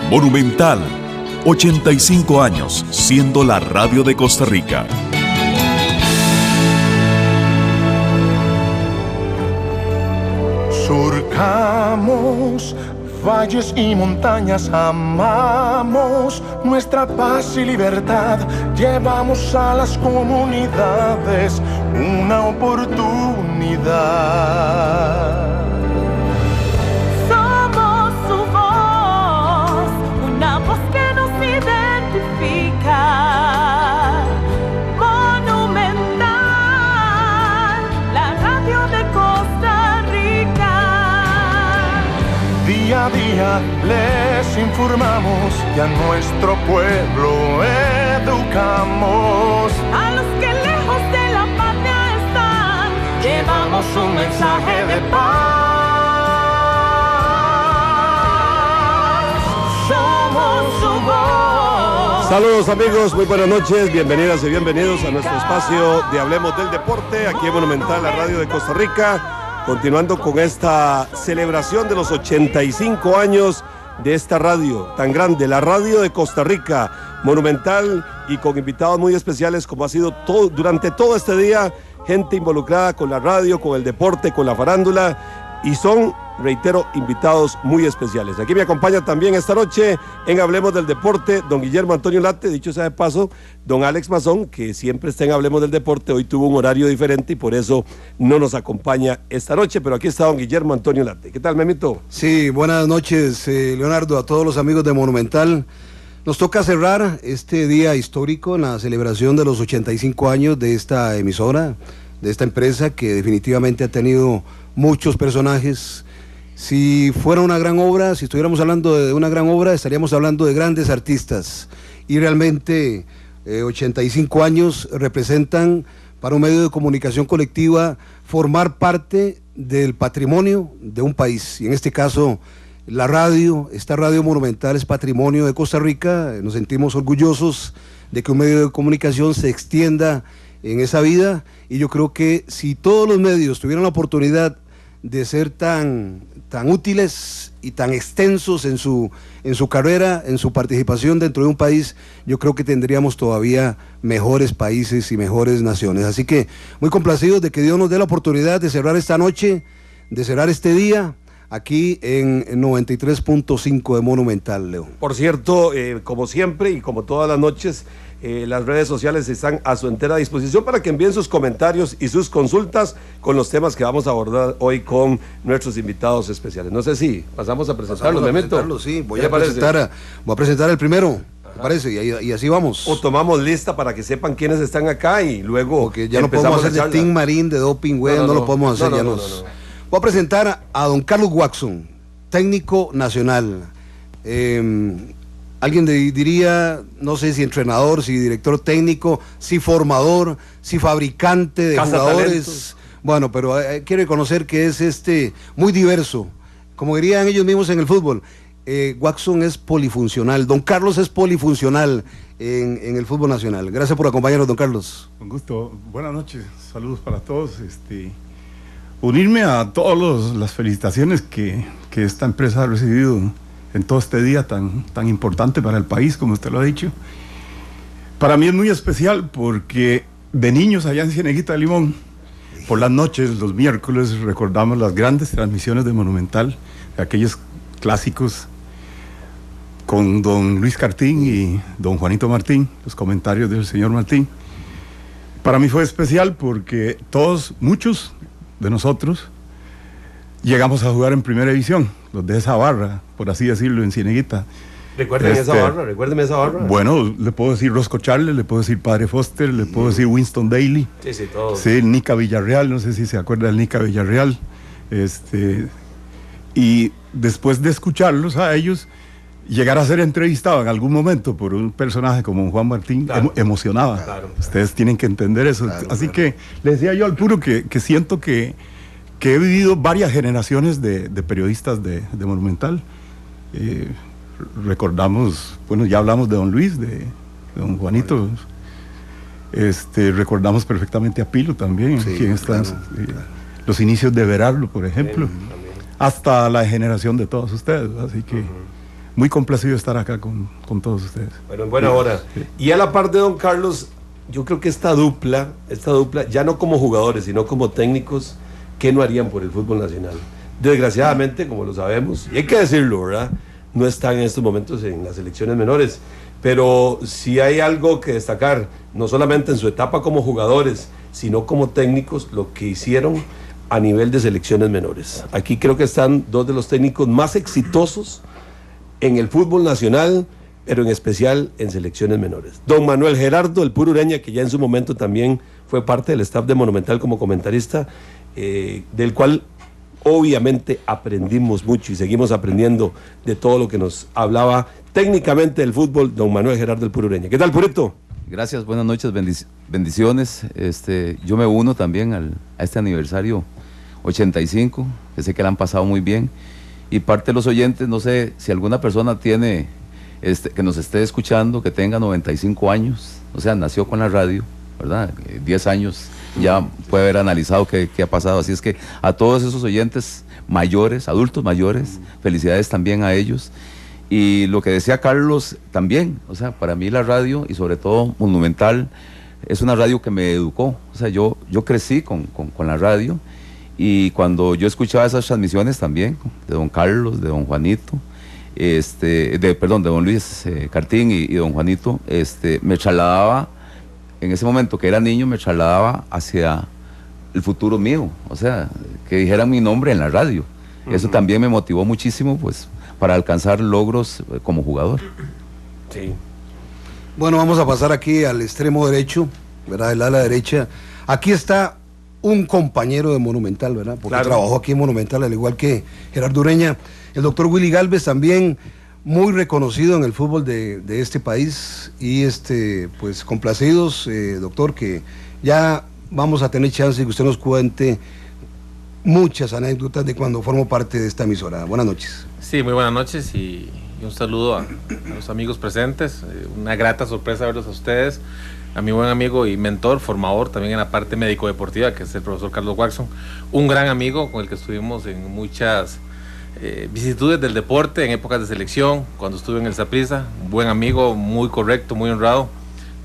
Monumental, 85 años siendo la radio de Costa Rica. Surcamos valles y montañas, amamos nuestra paz y libertad. Llevamos a las comunidades una oportunidad. Somos su voz, una voz que nos identifica. Monumental, la radio de Costa Rica. Día a día les informamos y a nuestro pueblo educamos. A los que lejos de la patria están, llevamos un mensaje de paz. Somos su voz. Saludos amigos, muy buenas noches, bienvenidas y bienvenidos a nuestro espacio de Hablemos del Deporte, aquí en Monumental, la radio de Costa Rica. Continuando con esta celebración de los 85 años de esta radio tan grande, la radio de Costa Rica, Monumental, y con invitados muy especiales como ha sido durante todo este día, gente involucrada con la radio, con el deporte, con la farándula, y son, reitero, invitados muy especiales. Aquí me acompaña también esta noche en Hablemos del Deporte don Guillermo Antonio Late, dicho sea de paso, don Alex Mazón, que siempre está en Hablemos del Deporte, hoy tuvo un horario diferente y por eso no nos acompaña esta noche, pero aquí está don Guillermo Antonio Late. ¿Qué tal, Memito? Sí, buenas noches, Leonardo, a todos los amigos de Monumental. Nos toca cerrar este día histórico en la celebración de los 85 años de esta emisora, de esta empresa que definitivamente ha tenido muchos personajes. Si fuera una gran obra, si estuviéramos hablando de una gran obra, estaríamos hablando de grandes artistas. Y realmente 85 años representan para un medio de comunicación colectiva formar parte del patrimonio de un país. Y en este caso, la radio, esta radio Monumental es patrimonio de Costa Rica. Nos sentimos orgullosos de que un medio de comunicación se extienda en esa vida. Y yo creo que si todos los medios tuvieran la oportunidad de ser tan útiles y tan extensos en su carrera, en su participación dentro de un país, yo creo que tendríamos todavía mejores países y mejores naciones. Así que muy complacidos de que Dios nos dé la oportunidad de cerrar esta noche, de cerrar este día, aquí en 93.5 de Monumental, Leo. Por cierto, como siempre y como todas las noches, las redes sociales están a su entera disposición para que envíen sus comentarios y sus consultas con los temas que vamos a abordar hoy con nuestros invitados especiales. No sé si pasamos a presentarlos, Memento. Sí, voy a presentar el primero, ¿te parece? Y así vamos. O tomamos lista para que sepan quiénes están acá y luego porque ya no podemos hacer de Team Marín, de Doping Web, no lo podemos hacer. Voy a presentar a don Carlos Watson, técnico nacional. Alguien diría, no sé si entrenador, si director técnico, si formador, si fabricante de jugadores. Bueno, pero hay que reconocer que es muy diverso. Como dirían ellos mismos en el fútbol, Watson es polifuncional. Don Carlos es polifuncional en el fútbol nacional. Gracias por acompañarnos, don Carlos. Con gusto. Buenas noches. Saludos para todos. Unirme a todas las felicitaciones que esta empresa ha recibido en todo este día tan importante para el país, como usted lo ha dicho. Para mí es muy especial porque de niños allá en Cieneguita de Limón, por las noches, los miércoles, recordamos las grandes transmisiones de Monumental, de aquellos clásicos con don Luis Cartín y don Juanito Martín, los comentarios del señor Martín. Para mí fue especial porque muchos de nosotros llegamos a jugar en primera división, los de esa barra, por así decirlo, en Cieneguita. Recuérdeme esa barra. Bueno, le puedo decir Rosco Charles, le puedo decir Padre Foster, le puedo decir Winston Daly. Sí, todos. Sí, Nica Villarreal, no sé si se acuerda del Nica Villarreal. Y después de escucharlos a ellos, llegar a ser entrevistado en algún momento por un personaje como Juan Martín, claro, emocionaba. Claro. Ustedes tienen que entender eso. Claro, así que le decía yo al puro que siento que he vivido varias generaciones de periodistas de Monumental. Recordamos, bueno, ya hablamos de don Luis, de don Juanito. Recordamos perfectamente a Pilo también, sí, quien está, claro. Los inicios de Berardo, por ejemplo, hasta la generación de todos ustedes. Así que muy complacido de estar acá con todos ustedes. Bueno, en buena hora. Sí. Y a la par de don Carlos, yo creo que esta dupla, ya no como jugadores, sino como técnicos, ¿qué no harían por el fútbol nacional? Desgraciadamente, como lo sabemos, y hay que decirlo, ¿verdad? No están en estos momentos en las selecciones menores, pero si hay algo que destacar, no solamente en su etapa como jugadores, sino como técnicos, lo que hicieron a nivel de selecciones menores. Aquí creo que están dos de los técnicos más exitosos en el fútbol nacional, pero en especial en selecciones menores. Don Manuel Gerardo, el Puro Ureña, que ya en su momento también fue parte del staff de Monumental como comentarista, del cual obviamente aprendimos mucho y seguimos aprendiendo de todo lo que nos hablaba técnicamente del fútbol, don Manuel Gerardo, el Puro Ureña. ¿Qué tal, Purito? Gracias, buenas noches, bendiciones. Yo me uno también a este aniversario 85, que sé que la han pasado muy bien. Y parte de los oyentes, no sé si alguna persona tiene, que nos esté escuchando, que tenga 95 años, o sea, nació con la radio, ¿verdad? 10 años ya puede haber analizado qué ha pasado. Así es que a todos esos oyentes mayores, adultos mayores, felicidades también a ellos. Y lo que decía Carlos también, o sea, para mí la radio y sobre todo Monumental es una radio que me educó. O sea, yo crecí con la radio. Y cuando yo escuchaba esas transmisiones también, de don Carlos, de don Juanito, de don Luis Cartín y don Juanito, me trasladaba, en ese momento que era niño, me trasladaba hacia el futuro mío, o sea, que dijeran mi nombre en la radio. Eso también me motivó muchísimo, pues, para alcanzar logros como jugador. Sí. Bueno, vamos a pasar aquí al extremo derecho, ¿verdad? El ala derecha. Aquí está un compañero de Monumental, ¿verdad? Porque claro, trabajó aquí en Monumental, al igual que Gerardo Ureña. El doctor Willy Galvez, también muy reconocido en el fútbol de este país. Y pues complacidos, doctor, que ya vamos a tener chance de que usted nos cuente muchas anécdotas de cuando formó parte de esta emisora. Buenas noches. Sí, muy buenas noches y un saludo a los amigos presentes. Una grata sorpresa verlos a ustedes. A mi buen amigo y mentor, formador también en la parte médico-deportiva, que es el profesor Carlos Watson. Un gran amigo con el que estuvimos en muchas vicisitudes del deporte, en épocas de selección, cuando estuve en el Saprissa. Un buen amigo, muy correcto, muy honrado.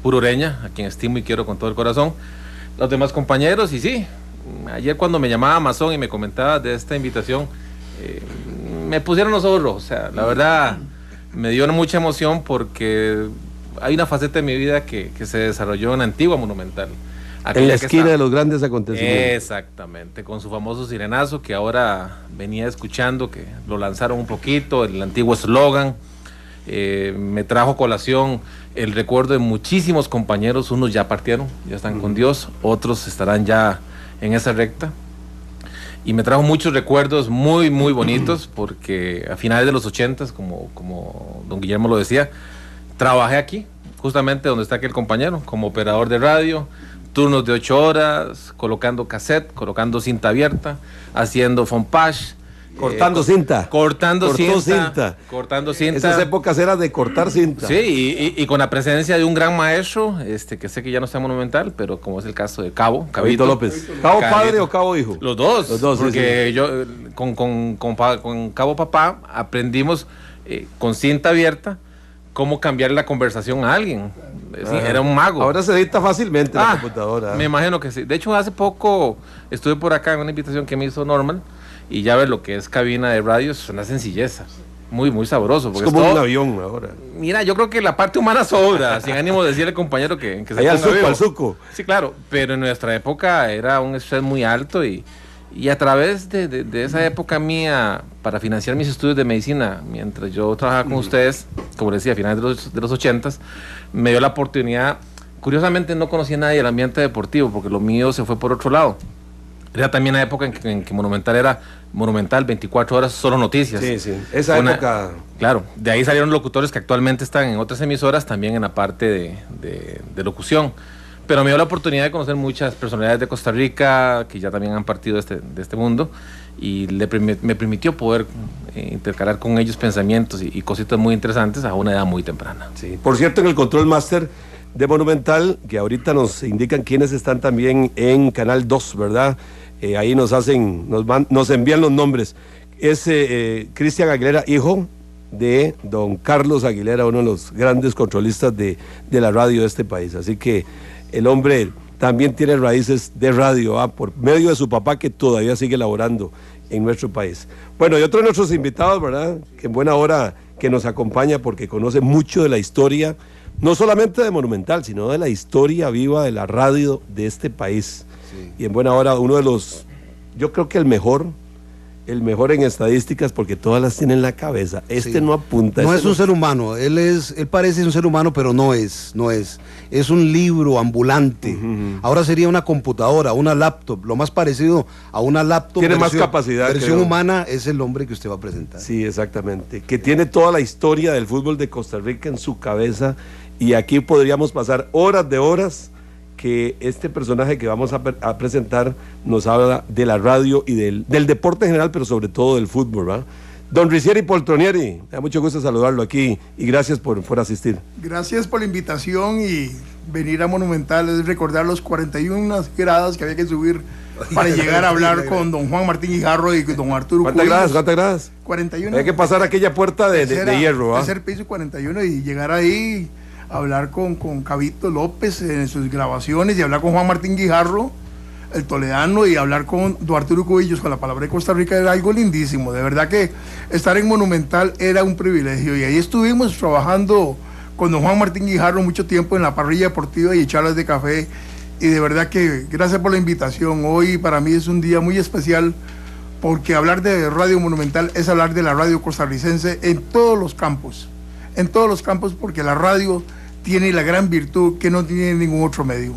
Puro Ureña, a quien estimo y quiero con todo el corazón. Los demás compañeros, y sí, ayer cuando me llamaba Amazon y me comentaba de esta invitación, me pusieron los ojos rojos. O sea, la verdad, me dio mucha emoción porque hay una faceta de mi vida que se desarrolló en la antigua Monumental. En la esquina de los grandes acontecimientos. Exactamente, con su famoso sirenazo que ahora venía escuchando, que lo lanzaron un poquito, el antiguo eslogan. Me trajo colación el recuerdo de muchísimos compañeros, unos ya partieron, ya están con Dios, otros estarán ya en esa recta. Y me trajo muchos recuerdos muy, muy bonitos, porque a finales de los 80s, como don Guillermo lo decía, trabajé aquí, justamente donde está aquel compañero, como operador de radio, turnos de 8 horas, colocando cassette, colocando cinta abierta, haciendo fompage. Cortando cinta. Cortando cinta. Esas épocas eran de cortar cinta. Sí, y con la presencia de un gran maestro, que sé que ya no está en Monumental, pero como es el caso de Cabito López. ¿Cabo padre o Cabo hijo? Los dos. Porque sí. Yo con Cabo Papá aprendimos con cinta abierta cómo cambiar la conversación a alguien. Sí, era un mago. Ahora se edita fácilmente la computadora. Me imagino que sí. De hecho, hace poco estuve por acá en una invitación que me hizo Norman, y ya ves lo que es cabina de radio, es una sencilleza. Muy, muy sabroso. Es como un avión ahora. Mira, yo creo que la parte humana sobra, sin ánimo de decirle, compañero, que se ponga al suco. Sí, claro, pero en nuestra época era un estrés muy alto y a través de esa época mía, para financiar mis estudios de medicina, mientras yo trabajaba con ustedes, como les decía, a finales de los 80s, me dio la oportunidad. Curiosamente no conocía a nadie del ambiente deportivo, porque lo mío se fue por otro lado. Era también la época en que Monumental era Monumental 24 horas, solo noticias. Sí, sí, esa época. Claro, de ahí salieron locutores que actualmente están en otras emisoras, también en la parte de locución. Pero me dio la oportunidad de conocer muchas personalidades de Costa Rica, que ya también han partido de este mundo, y me permitió poder intercalar con ellos pensamientos y cositas muy interesantes a una edad muy temprana. Sí. Por cierto, en el Control Master de Monumental, que ahorita nos indican quiénes están también en Canal 2, ¿verdad? Ahí nos envían los nombres. Es Cristian Aguilera, hijo, de don Carlos Aguilera, uno de los grandes controlistas de la radio de este país. Así que el hombre también tiene raíces de radio, por medio de su papá, que todavía sigue laborando en nuestro país. Bueno, y otro de nuestros invitados, ¿verdad?, que en buena hora que nos acompaña porque conoce mucho de la historia, no solamente de Monumental, sino de la historia viva de la radio de este país. Sí. Y en buena hora, uno de los, yo creo que el mejor en estadísticas, porque todas las tiene en la cabeza. Sí. No apunta. No es un ser humano, él parece un ser humano, pero no es. Es un libro ambulante. Ahora sería una computadora, una laptop, lo más parecido a una laptop. Tiene más capacidad. Versión humana es el hombre que usted va a presentar. Sí, exactamente. Que tiene toda la historia del fútbol de Costa Rica en su cabeza, y aquí podríamos pasar horas de horas, que este personaje que vamos a presentar nos habla de la radio y del deporte en general, pero sobre todo del fútbol, ¿verdad? Don Ricieri Poltronieri, me da mucho gusto saludarlo aquí y gracias por asistir. Gracias por la invitación y venir a Monumental, es recordar los 41 gradas que había que subir para llegar a hablar con don Juan Martín Guijarro y don Arturo ¿Cuántas gradas? 41. Hay que pasar aquella puerta de hierro, ¿verdad? Tercer piso 41 y llegar ahí, hablar con Cabito López en sus grabaciones y hablar con Juan Martín Guijarro, el toledano, y hablar con don Arturo Cubillos con la palabra de Costa Rica era algo lindísimo. De verdad que estar en Monumental era un privilegio y ahí estuvimos trabajando con don Juan Martín Guijarro mucho tiempo en la parrilla deportiva y charlas de café, y de verdad que gracias por la invitación. Hoy para mí es un día muy especial porque hablar de Radio Monumental es hablar de la radio costarricense en todos los campos, porque la radio tiene la gran virtud que no tiene ningún otro medio.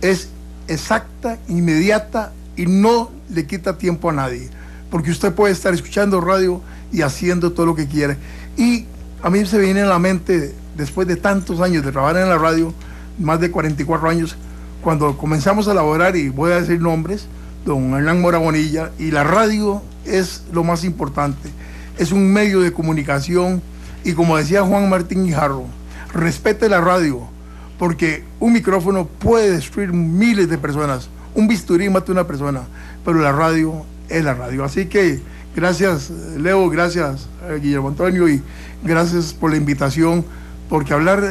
Es exacta, inmediata y no le quita tiempo a nadie, porque usted puede estar escuchando radio y haciendo todo lo que quiere. Y a mí se viene a la mente, después de tantos años de trabajar en la radio, más de 44 años, cuando comenzamos a elaborar, y voy a decir nombres, don Hernán Mora Bonilla, y la radio es lo más importante, es un medio de comunicación, y como decía Juan Martín Guijarro, respete la radio, porque un micrófono puede destruir miles de personas, un bisturí mata a una persona, pero la radio es la radio. Así que gracias Leo, gracias Guillermo Antonio, y gracias por la invitación, porque hablar,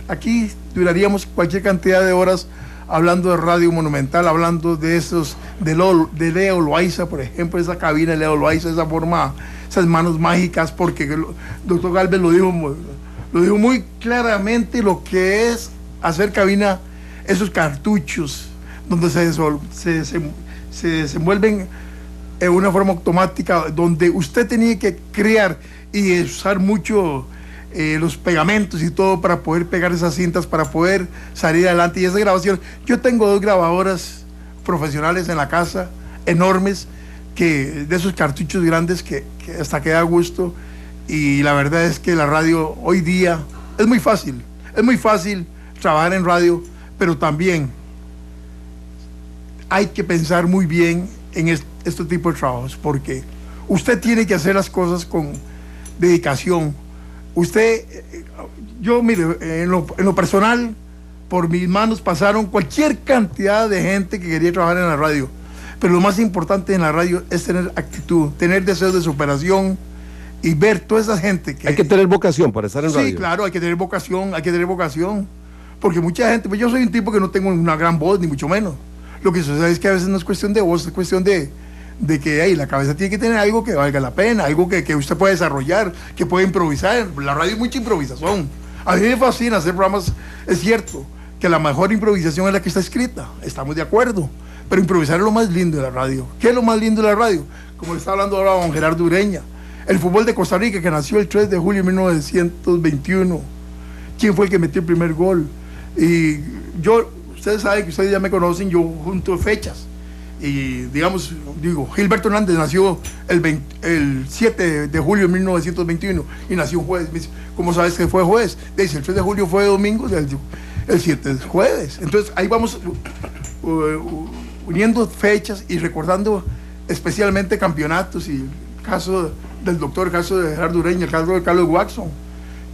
aquí duraríamos cualquier cantidad de horas hablando de Radio Monumental, hablando de esos, de Leo Loaiza, por ejemplo, esa cabina de Leo Loaiza, esa forma, esas manos mágicas, porque el doctor Galvez lo dijo muy claramente, lo que es hacer cabina, esos cartuchos donde se desenvuelven en una forma automática, donde usted tenía que crear y usar mucho los pegamentos y todo para poder pegar esas cintas, para poder salir adelante. Y esa grabación, yo tengo 2 grabadoras profesionales en la casa, enormes, de esos cartuchos grandes que hasta queda gusto. Y la verdad es que la radio hoy día es muy fácil trabajar en radio, pero también hay que pensar muy bien en este tipo de trabajos, porque usted tiene que hacer las cosas con dedicación. Yo mire, en lo personal, por mis manos pasaron cualquier cantidad de gente que quería trabajar en la radio, pero lo más importante en la radio es tener actitud, tener deseos de superación, y ver toda esa gente que... Hay que tener vocación para estar en radio. Sí, claro, hay que tener vocación, porque mucha gente, pues yo soy un tipo que no tengo una gran voz, ni mucho menos. Lo que sucede es que a veces no es cuestión de voz, es cuestión de que la cabeza tiene que tener algo que valga la pena, algo que usted puede desarrollar, que puede improvisar. La radio es mucha improvisación. A mí me fascina hacer programas. Es cierto que la mejor improvisación es la que está escrita, estamos de acuerdo, pero improvisar es lo más lindo de la radio. ¿Qué es lo más lindo de la radio? Como le está hablando ahora don Gerardo Ureña, el fútbol de Costa Rica, que nació el 3 de julio de 1921. ¿Quién fue el que metió el primer gol? Y ustedes saben que ustedes ya me conocen, yo junto fechas. Y Gilberto Hernández nació el 7 de julio de 1921 y nació un jueves. ¿Cómo sabes que fue jueves? Dice, el 3 de julio fue domingo, el 7 es jueves. Entonces ahí vamos uniendo fechas y recordando especialmente campeonatos, y el caso del doctor, el caso de Gerardo Ureña, el caso de Carlos Watson,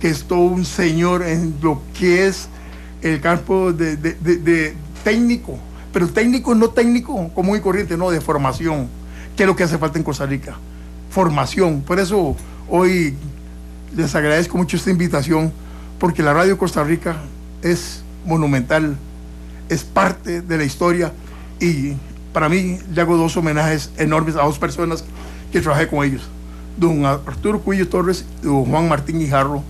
que es todo un señor en lo que es el campo de técnico, pero técnico no técnico común y corriente, no, de formación, que es lo que hace falta en Costa Rica, formación. Por eso Hoy les agradezco mucho esta invitación porque la Radio Costa Rica es monumental, es parte de la historia y para mí le hago 2 homenajes enormes a 2 personas que trabajé con ellos, don Arturo Cubillo Torres y don Juan Martín Guijarro,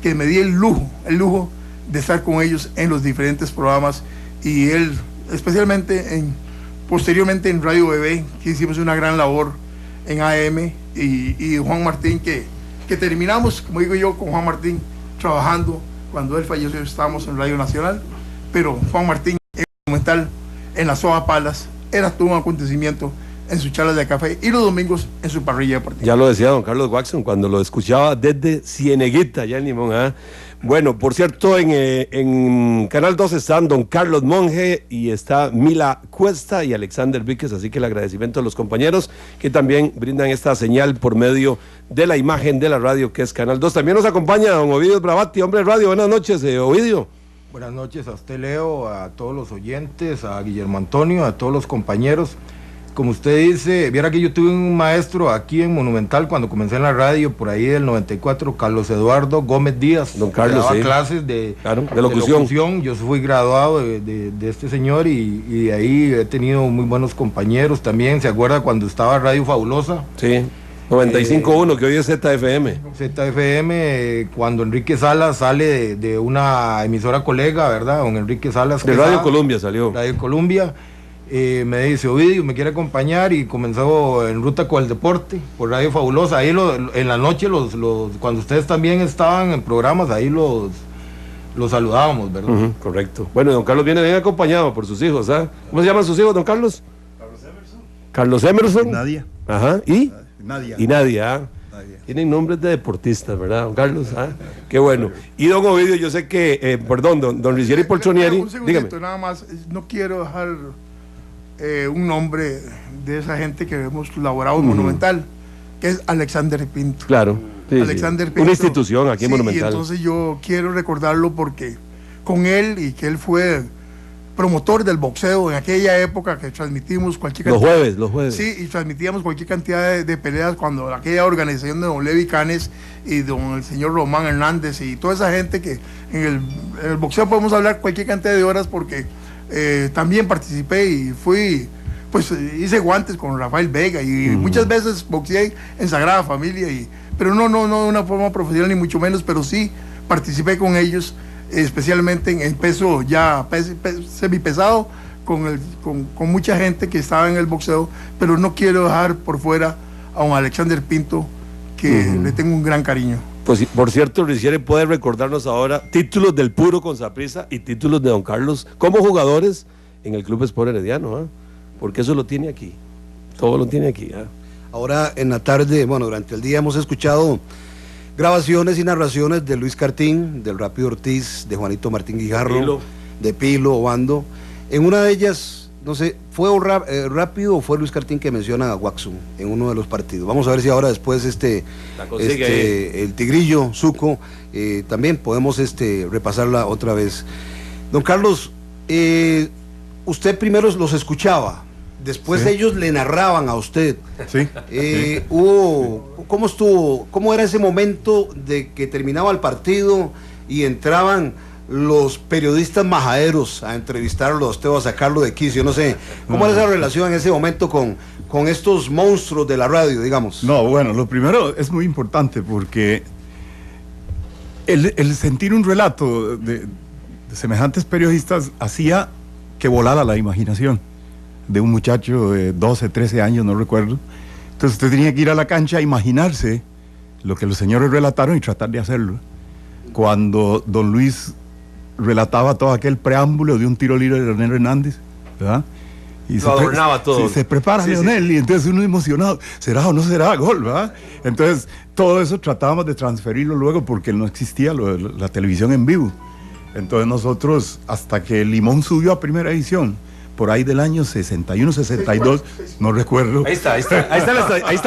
que me di el lujo de estar con ellos en los diferentes programas y él especialmente posteriormente en Radio Bebé, que hicimos una gran labor en AM y Juan Martín que terminamos, como digo yo, con Juan Martín trabajando. Cuando él falleció estábamos en Radio Nacional, pero Juan Martín en Monumental, en la Soa Palas, era todo un acontecimiento en sus charlas de café y los domingos en su parrilla deportiva. Ya lo decía don Carlos Waxon cuando lo escuchaba desde Cieneguita, allá en Limón. Bueno, por cierto, en Canal 2 están don Carlos Monge y está Mila Cuesta y Alexander Víquez, así que el agradecimiento a los compañeros que también brindan esta señal por medio de la imagen de la radio que es Canal 2. También nos acompaña don Ovidio Bravati, hombre de radio. Buenas noches, Ovidio. Buenas noches a usted, Leo, a todos los oyentes, a Guillermo Antonio, a todos los compañeros. Como usted dice, viera que yo tuve un maestro aquí en Monumental cuando comencé en la radio, por ahí del 94, Carlos Eduardo Gómez Díaz. Don Carlos, daba sí. clases de locución. Yo fui graduado de este señor y de ahí he tenido muy buenos compañeros también. ¿Se acuerda cuando estaba Radio Fabulosa? Sí, 95.1, que hoy es ZFM. ZFM, cuando Enrique Salas sale de una emisora colega, ¿verdad? Don Enrique Salas. De Radio Colombia salió. Radio Colombia. Me dice, Ovidio, me quiere acompañar y comenzó en ruta con el deporte por Radio Fabulosa. Ahí en la noche, cuando ustedes también estaban en programas, ahí los saludábamos, ¿verdad? Correcto. Bueno, don Carlos viene bien acompañado por sus hijos, ¿Cómo se llaman sus hijos, don Carlos? Carlos Emerson. Nadia. Ajá, ¿y? Nadia. Y Nadia, Tienen nombres de deportistas, ¿verdad, don Carlos? Qué bueno. Y don Ovidio, yo sé que, perdón, don Ricieri Poltronieri, Un segundito, dígame. nada más, no quiero dejar un nombre de esa gente que hemos laborado en Monumental, que es Alexander Pinto. Claro. Sí, Alexander sí. Pinto. Una institución aquí en Monumental. Y entonces yo quiero recordarlo porque con él y que él fue promotor del boxeo en aquella época que transmitimos cualquier cantidad. Los jueves. Sí, y transmitíamos cualquier cantidad de peleas cuando aquella organización de don Levi Canes y don el señor Román Hernández y toda esa gente que en el boxeo podemos hablar cualquier cantidad de horas porque también participé y fui, pues hice guantes con Rafael Vega y muchas veces boxeé en Sagrada Familia, pero no de una forma profesional ni mucho menos, pero sí participé con ellos, especialmente en el peso ya semipesado, con mucha gente que estaba en el boxeo, pero no quiero dejar por fuera a un Alexander Pinto, que le tengo un gran cariño. Pues, por cierto, Ricieri puede recordarnos ahora títulos del Puro con Saprissa y títulos de don Carlos como jugadores en el Club Sport Herediano, porque eso lo tiene aquí, todo lo tiene aquí. Ahora en la tarde, bueno, durante el día hemos escuchado grabaciones y narraciones de Luis Cartín, del Rápido Ortiz, de Juanito Martín Guijarro, de Pilo, Obando. En una de ellas, no sé, ¿fue Rápido o fue Luis Cartín que menciona a Waxum en uno de los partidos? Vamos a ver si ahora después el Tigrillo, Zuco, también podemos repasarla otra vez. Don Carlos, usted primero los escuchaba, después ellos le narraban a usted. Sí. ¿Cómo estuvo? ¿Cómo era ese momento de que terminaba el partido y entraban los periodistas majaderos a entrevistarlo a usted o a sacarlo de quicio? No sé, ¿cómo era esa relación en ese momento con estos monstruos de la radio, digamos? No, bueno, lo primero es muy importante porque el sentir un relato de semejantes periodistas hacía que volara la imaginación de un muchacho de 12, 13 años, no recuerdo. Entonces usted tenía que ir a la cancha a imaginarse lo que los señores relataron y tratar de hacerlo. Cuando don Luis relataba todo aquel preámbulo de un tiro libre de Leonel Hernández, ¿verdad? Y lo adornaba todo. Se prepara Leonel y entonces uno emocionado, ¿será o no será gol, verdad? Entonces todo eso tratábamos de transferirlo luego porque no existía la televisión en vivo. Entonces nosotros, hasta que Limón subió a primera edición, por ahí del año 61, 62, no recuerdo. Ahí está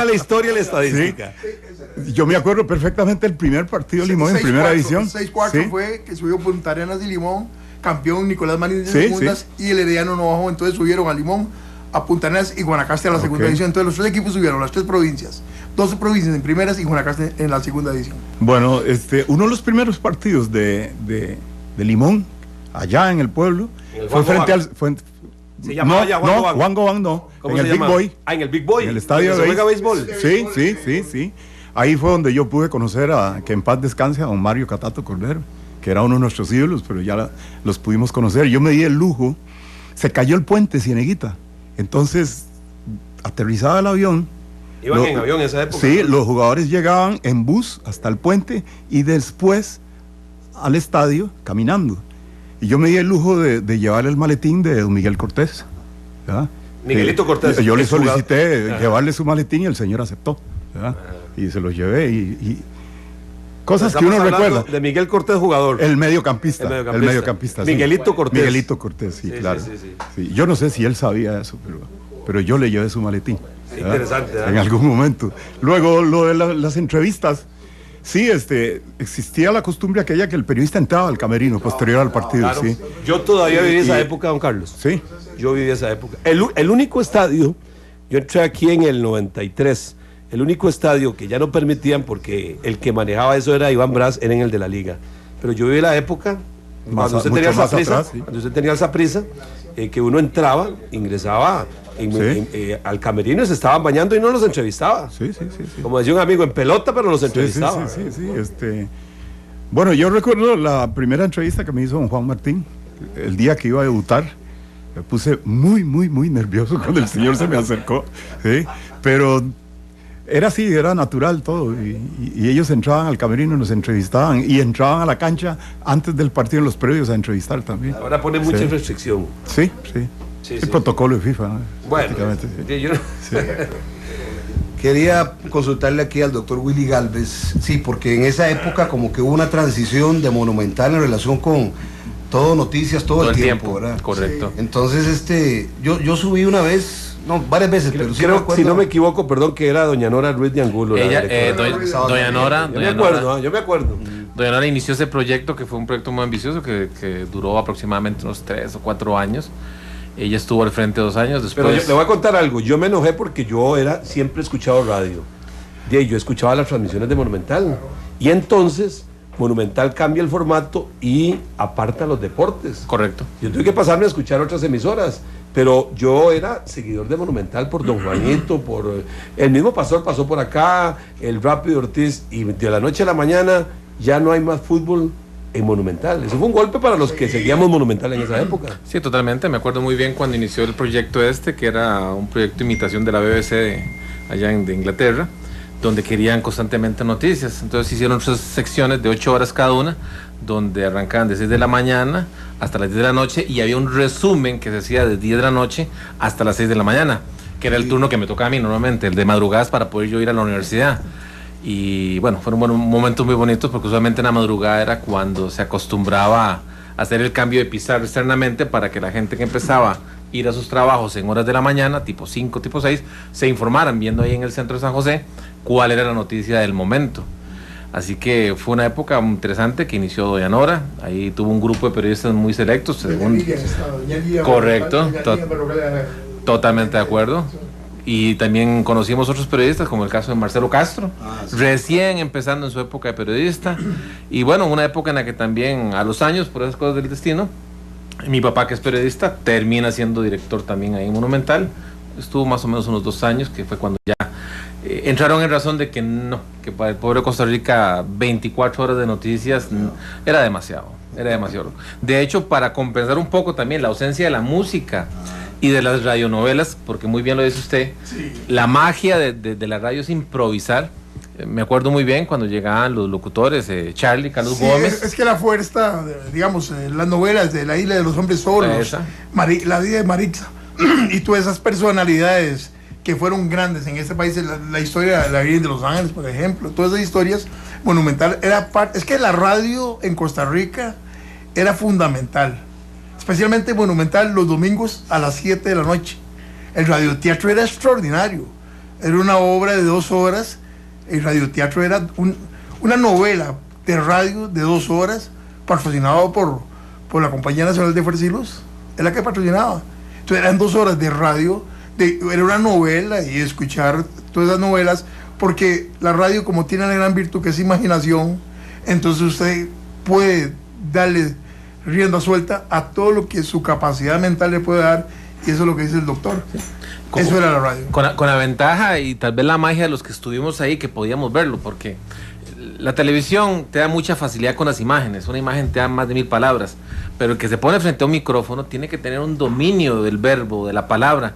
la historia y la estadística. Sí. Yo me acuerdo perfectamente el primer partido de Limón en primera edición. 6-4 fue que subió Punta Arenas y Limón, campeón Nicolás Marín de segundas, y el Herediano no bajó, entonces subieron a Limón, a Punta Arenas y Guanacaste a la segunda edición. Entonces los tres equipos subieron, las tres provincias. 12 provincias en primeras y Guanacaste en la segunda división. Bueno, uno de los primeros partidos de Limón, allá en el pueblo, fue frente al... ¿Se llamaba ya Juan Gobán? Juan Gobán no, ¿Cómo en se el llama? Big Boy. En el Big Boy. En el estadio ¿Se juega béisbol? Sí. Ahí fue donde yo pude conocer que en paz descanse a don Mario Catato Cordero, que era uno de nuestros ídolos, pero ya los pudimos conocer. Yo me di el lujo, se cayó el puente Cieneguita, entonces aterrizaba el avión. ¿Iban en avión en esa época? Sí, los jugadores llegaban en bus hasta el puente y después al estadio caminando. Y yo me di el lujo de llevar el maletín de don Miguel Cortés, ¿verdad? Miguelito Cortés. Yo le solicité llevarle su maletín y el señor aceptó, ¿verdad? Y se los llevé y cosas que uno recuerda. De Miguel Cortés, jugador. El mediocampista. Sí. Miguelito Cortés. Miguelito Cortés, sí, claro. Sí. Yo no sé si él sabía eso, pero yo le llevé su maletín. Interesante, ¿verdad? En algún momento. Luego, lo de las entrevistas. Sí, existía la costumbre aquella que el periodista entraba al camerino posterior al partido. Claro. Sí. Yo todavía viví esa época, don Carlos. Sí. Yo viví esa época. El único estadio, yo entré aquí en el 93, el único estadio que ya no permitían, porque el que manejaba eso era Iván Brás, era en el de la Liga. Pero yo viví la época, cuando usted tenía esa prisa, cuando usted tenía esa prisa, que uno entraba, ingresaba al camerino y se estaban bañando y no los entrevistaba. Sí. Como decía un amigo, en pelota, pero los entrevistaba. Sí. Bueno, yo recuerdo la primera entrevista que me hizo don Juan Martín, el día que iba a debutar. Me puse muy nervioso cuando el señor se me acercó, ¿sí? Pero era así, era natural todo. Y ellos entraban al camerino y nos entrevistaban. Y entraban a la cancha antes del partido en los previos a entrevistar también. Ahora pone mucha restricción. Sí. El protocolo de FIFA, ¿no? Bueno, Quería consultarle aquí al doctor Willy Galvez, sí, porque en esa época como que hubo una transición de Monumental en relación con todo noticias, todo el tiempo, ¿verdad? Correcto. Sí. Entonces, yo subí una vez, varias veces, pero sí creo, si no me equivoco, perdón, que era doña Nora Ruiz de Angulo. Ella, doña Nora. Yo me acuerdo. Doña Nora inició ese proyecto, que fue un proyecto muy ambicioso, que duró aproximadamente unos 3 o 4 años. Ella estuvo al frente 2 años después. Pero yo le voy a contar algo. Yo me enojé porque yo siempre he escuchado radio. Yo escuchaba las transmisiones de Monumental. Y entonces Monumental cambia el formato y aparta los deportes. Correcto. Yo tuve que pasarme a escuchar otras emisoras. Pero yo era seguidor de Monumental por don Juanito, por el mismo pastor pasó por acá, el Rápido Ortiz, y de la noche a la mañana ya no hay más fútbol en Monumental. Eso fue un golpe para los que seguíamos Monumental en esa época. Sí, totalmente. Me acuerdo muy bien cuando inició el proyecto que era un proyecto de imitación de la BBC allá de Inglaterra, donde querían constantemente noticias. Entonces hicieron 3 secciones de 8 horas cada una, donde arrancaban de 6 de la mañana hasta las 10 de la noche, y había un resumen que se hacía de 10 de la noche hasta las 6 de la mañana, que era el turno que me tocaba a mí normalmente, el de madrugadas, para poder yo ir a la universidad. Y bueno, fueron momentos muy bonitos, porque usualmente en la madrugada era cuando se acostumbraba a hacer el cambio de pizarra externamente, para que la gente que empezaba a ir a sus trabajos en horas de la mañana, tipo 5, tipo 6, se informaran viendo ahí en el centro de San José cuál era la noticia del momento. Así que fue una época interesante que inició doña Nora. Ahí tuvo un grupo de periodistas muy selectos, según... Correcto, totalmente de acuerdo. Y también conocimos otros periodistas, como el caso de Marcelo Castro, recién empezando en su época de periodista. Y bueno, una época en la que también, a los años, por esas cosas del destino, mi papá, que es periodista, termina siendo director también ahí en Monumental. Estuvo más o menos unos 2 años, que fue cuando ya entraron en razón de que para el pobre Costa Rica 24 horas de noticias era demasiado. De hecho, para compensar un poco también la ausencia de la música y de las radionovelas, porque muy bien lo dice usted, la magia de la radio es improvisar. Me acuerdo muy bien cuando llegaban los locutores, Charlie, Carlos Gómez. Es que la fuerza, digamos, las novelas de La Isla de los Hombres Solos, La Vida de Maritza, y todas esas personalidades que fueron grandes en este país, la historia de la Virgen de los Ángeles, por ejemplo, todas esas historias, Monumental era parte. Es que la radio en Costa Rica era fundamental, especialmente Monumental los domingos a las 7 de la noche. El radioteatro era extraordinario, era una obra de 2 horas. El radioteatro era una novela de radio de 2 horas, patrocinado por la Compañía Nacional de Fuerza y Luz, es la que patrocinaba. Entonces eran 2 horas de radio, era una novela, y escuchar todas esas novelas porque la radio, como tiene la gran virtud que es imaginación, entonces usted puede darle rienda suelta a todo lo que su capacidad mental le puede dar, y eso es lo que dice el doctor. Eso era la radio. Con la ventaja y tal vez la magia de los que estuvimos ahí, que podíamos verlo, porque la televisión te da mucha facilidad con las imágenes, una imagen te da más de 1000 palabras, pero el que se pone frente a un micrófono tiene que tener un dominio del verbo, de la palabra,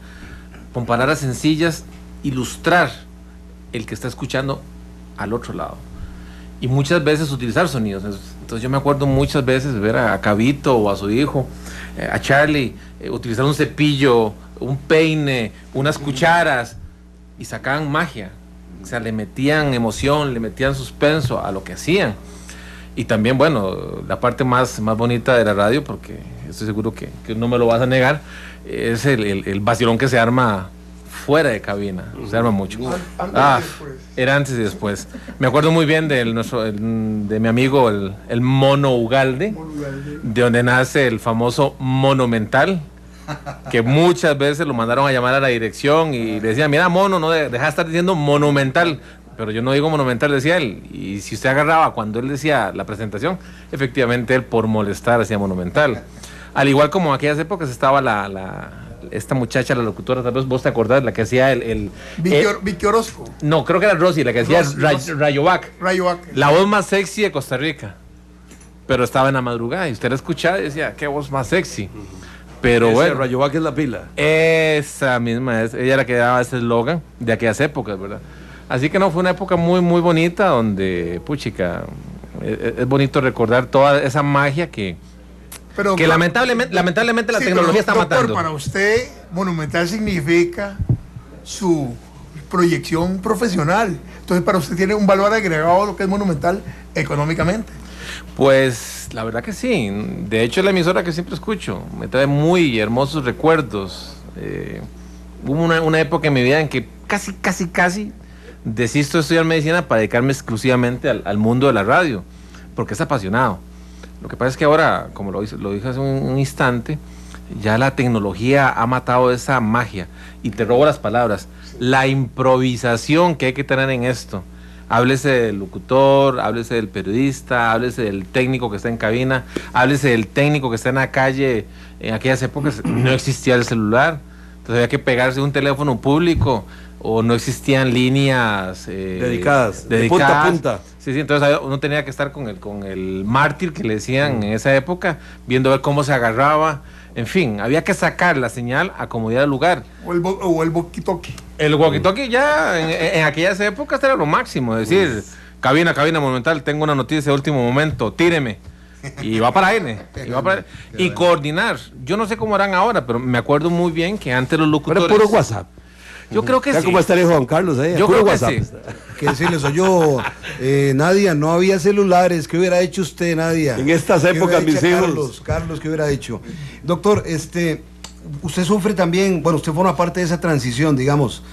con palabras sencillas, ilustrar el que está escuchando al otro lado. Y muchas veces utilizar sonidos. Entonces yo me acuerdo muchas veces ver a Cabito o a su hijo, a Charlie, utilizar un cepillo, un peine, unas cucharas, y sacaban magia. O sea, le metían emoción, le metían suspenso a lo que hacían. Y también, bueno, la parte más bonita de la radio, porque estoy seguro que no me lo vas a negar, es el vacilón que se arma fuera de cabina. Se arma mucho. Era antes y después. Me acuerdo muy bien de mi amigo el Mono Ugalde, de donde nace el famoso Monumental, que muchas veces lo mandaron a llamar a la dirección y le decían, mira, Mono, no deja de estar diciendo Monumental. Pero yo no digo Monumental, decía él. Y si usted agarraba cuando él decía la presentación, efectivamente él, por molestar, hacía Monumental. Al igual como en aquellas épocas estaba esta muchacha, la locutora, tal vez vos te acordás, la que hacía Vicky Orozco. No, creo que era Rosy, la que hacía Rayovac. La voz más sexy de Costa Rica. Pero estaba en la madrugada y usted la escuchaba y decía, qué voz más sexy. Pero bueno, Rayovac es la pila. Esa misma es, ella era la que daba ese eslogan de aquellas épocas, ¿verdad? Así que no, fue una época muy, muy bonita donde, puchica, es bonito recordar toda esa magia que lamentablemente la tecnología está matando. Para usted, Monumental significa su proyección profesional. Entonces, para usted tiene un valor agregado a lo que es Monumental económicamente. Pues la verdad que sí. De hecho, es la emisora que siempre escucho. Me trae muy hermosos recuerdos. Hubo una época en mi vida en que casi desisto de estudiar medicina para dedicarme exclusivamente al mundo de la radio, porque es apasionado. Lo que pasa es que ahora, como lo dije hace un instante, ya la tecnología ha matado esa magia. Y te robo las palabras. La improvisación que hay que tener en esto. Háblese del locutor, háblese del periodista, háblese del técnico que está en cabina, háblese del técnico que está en la calle. En aquellas épocas no existía el celular, entonces había que pegarse un teléfono público, o no existían líneas dedicadas, de punta a punta. Sí, entonces uno tenía que estar con el mártir que le decían en esa época, viendo a ver cómo se agarraba. En fin, había que sacar la señal a como diera el lugar. O el walkie-talkie. El walkie-talkie ya en aquellas épocas era lo máximo. Es decir, cabina Monumental, tengo una noticia de último momento, tíreme. Y va para aire. Y coordinar. Yo no sé cómo harán ahora, pero me acuerdo muy bien que antes los locutores... Pero puro WhatsApp. Yo creo que sí. ¿Cómo está el Juan Carlos ahí? Yo creo que sí. Que decirles, yo, Nadia, no había celulares. ¿Qué hubiera hecho usted, Nadia? En estas épocas, mis hijos. Carlos, ¿qué hubiera hecho? Doctor, usted sufre también, bueno, usted forma parte de esa transición, digamos,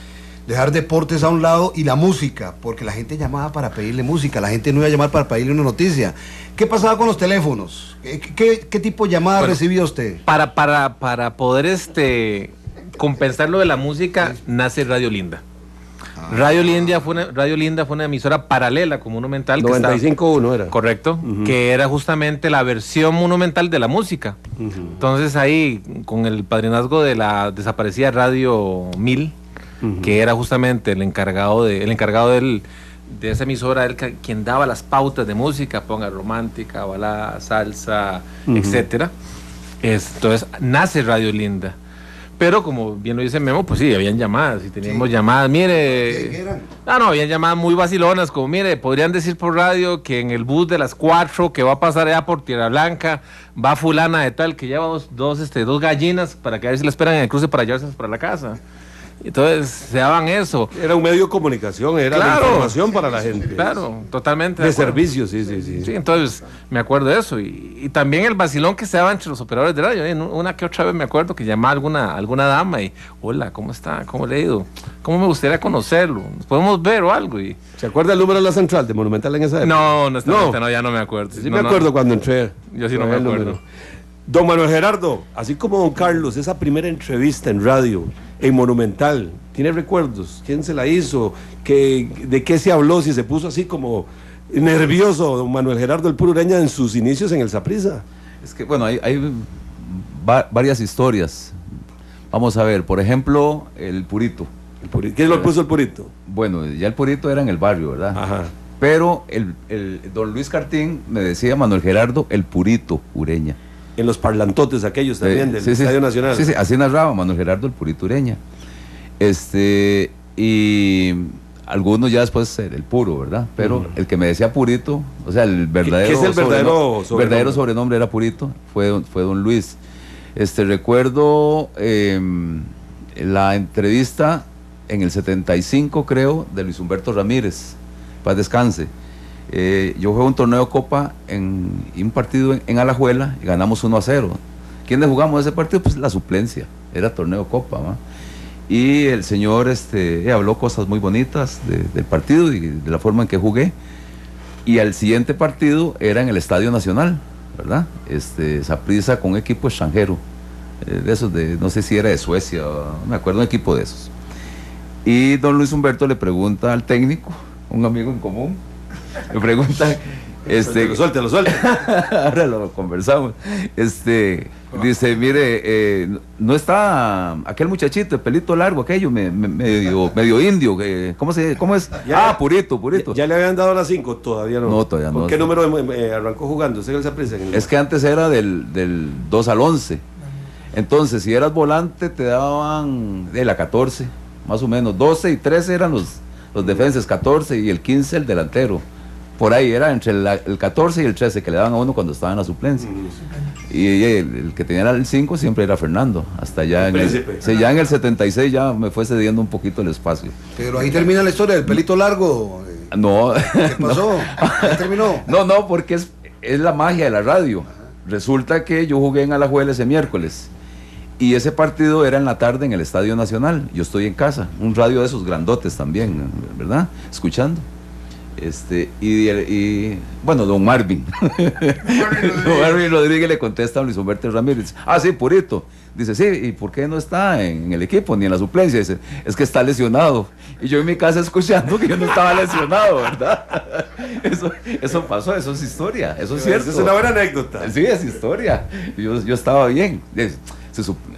dejar deportes a un lado y la música, porque la gente llamaba para pedirle música, la gente no iba a llamar para pedirle una noticia. ¿Qué pasaba con los teléfonos? ¿Qué tipo de llamadas recibía usted? Para poder compensar lo de la música, nace Radio Linda. Radio Linda fue una emisora paralela con Monumental. 95.1 era. Correcto, que era justamente la versión Monumental de la música. Entonces ahí, con el padrinazgo de la desaparecida Radio 1000, que era justamente el encargado de esa emisora, quien daba las pautas de música, ponga romántica, balada, salsa, etcétera. Entonces nace Radio Linda. Pero como bien lo dice Memo, pues sí, habían llamadas y teníamos llamadas, mire, habían llamadas muy vacilonas, como mire, podrían decir por radio que en el bus de las 4 que va a pasar allá por Tierra Blanca, va fulana de tal que lleva dos gallinas para que a ver si la esperan en el cruce para llevárselas para la casa. Entonces se daban eso. Era un medio de comunicación, era de información para la gente. Claro, totalmente. De servicios, sí. Sí, entonces me acuerdo de eso. Y también el vacilón que se daba entre los operadores de radio. Una que otra vez me acuerdo que llamaba alguna dama y, hola, ¿cómo está? ¿Cómo le ha ido? ¿Cómo me gustaría conocerlo? ¿Nos podemos ver o algo? ¿Se acuerda el número de la central de Monumental en esa época? No, ya no me acuerdo. Sí, me acuerdo cuando entré. Yo sí no me acuerdo. Don Manuel Gerardo, así como don Carlos, esa primera entrevista en radio, en Monumental, ¿tiene recuerdos? ¿Quién se la hizo? ¿De qué se habló? Si se puso así como nervioso don Manuel Gerardo el Puro Ureña en sus inicios en el Saprissa. Es que, bueno, hay varias historias. Vamos a ver, por ejemplo, el Purito. ¿Quién lo puso el Purito? Bueno, ya el Purito era en el barrio, ¿verdad? Ajá. Pero el don Luis Cartín me decía Manuel Gerardo el Purito Ureña. En los parlantotes aquellos también del Estadio Nacional. Sí, así narraba Manuel Gerardo el Purito Ureña. Y algunos ya después el Puro, ¿verdad? Pero el que me decía Purito, o sea, el verdadero, ¿Qué es el verdadero sobrenombre era Purito, fue don Luis. Recuerdo la entrevista en el 75, creo, de Luis Humberto Ramírez, paz descanse. Yo jugué un torneo de Copa en un partido en Alajuela y ganamos 1-0. ¿Quiénes jugamos ese partido? Pues la suplencia, era torneo de Copa, ¿va? Y el señor habló cosas muy bonitas del partido y de la forma en que jugué. Y al siguiente partido era en el Estadio Nacional, ¿verdad? Saprissa con un equipo extranjero, de esos no sé si era de Suecia, no me acuerdo, un equipo de esos. Y don Luis Humberto le pregunta al técnico, un amigo en común, le pregunta, lo suelta. ahora lo conversamos, dice, mire, no está aquel muchachito de pelito largo, aquello, medio indio, ¿cómo es? Purito. ¿Ya le habían dado las 5? Todavía no. No, todavía no. ¿Con qué número arrancó jugando? Es que antes era del 2 al 11. Entonces, si eras volante, te daban de la 14, más o menos. 12 y 13 eran los defensas, 14 y el 15 el delantero. Por ahí era entre el 14 y el 13 que le daban a uno cuando estaba en la suplencia. Y el que tenía el 5 siempre era Fernando. Hasta ya en el 76 ya me fue cediendo un poquito el espacio. Pero ahí termina la historia del pelito largo. No. ¿Qué pasó? ¿Qué terminó? No, porque es la magia de la radio. Resulta que yo jugué en Alajuela ese miércoles. Y ese partido era en la tarde en el Estadio Nacional. Yo estoy en casa, un radio de esos grandotes también, ¿verdad? Escuchando. Bueno, don Marvin. Don Marvin Rodríguez le contesta a Luis Humberto Ramírez. Sí, Purito. Dice, sí, ¿y por qué no está en el equipo ni en la suplencia? Dice, es que está lesionado. Y yo en mi casa escuchando que yo no estaba lesionado, ¿verdad? Eso pasó, eso es historia, eso es cierto. Es una buena anécdota. Sí, es historia. Yo estaba bien.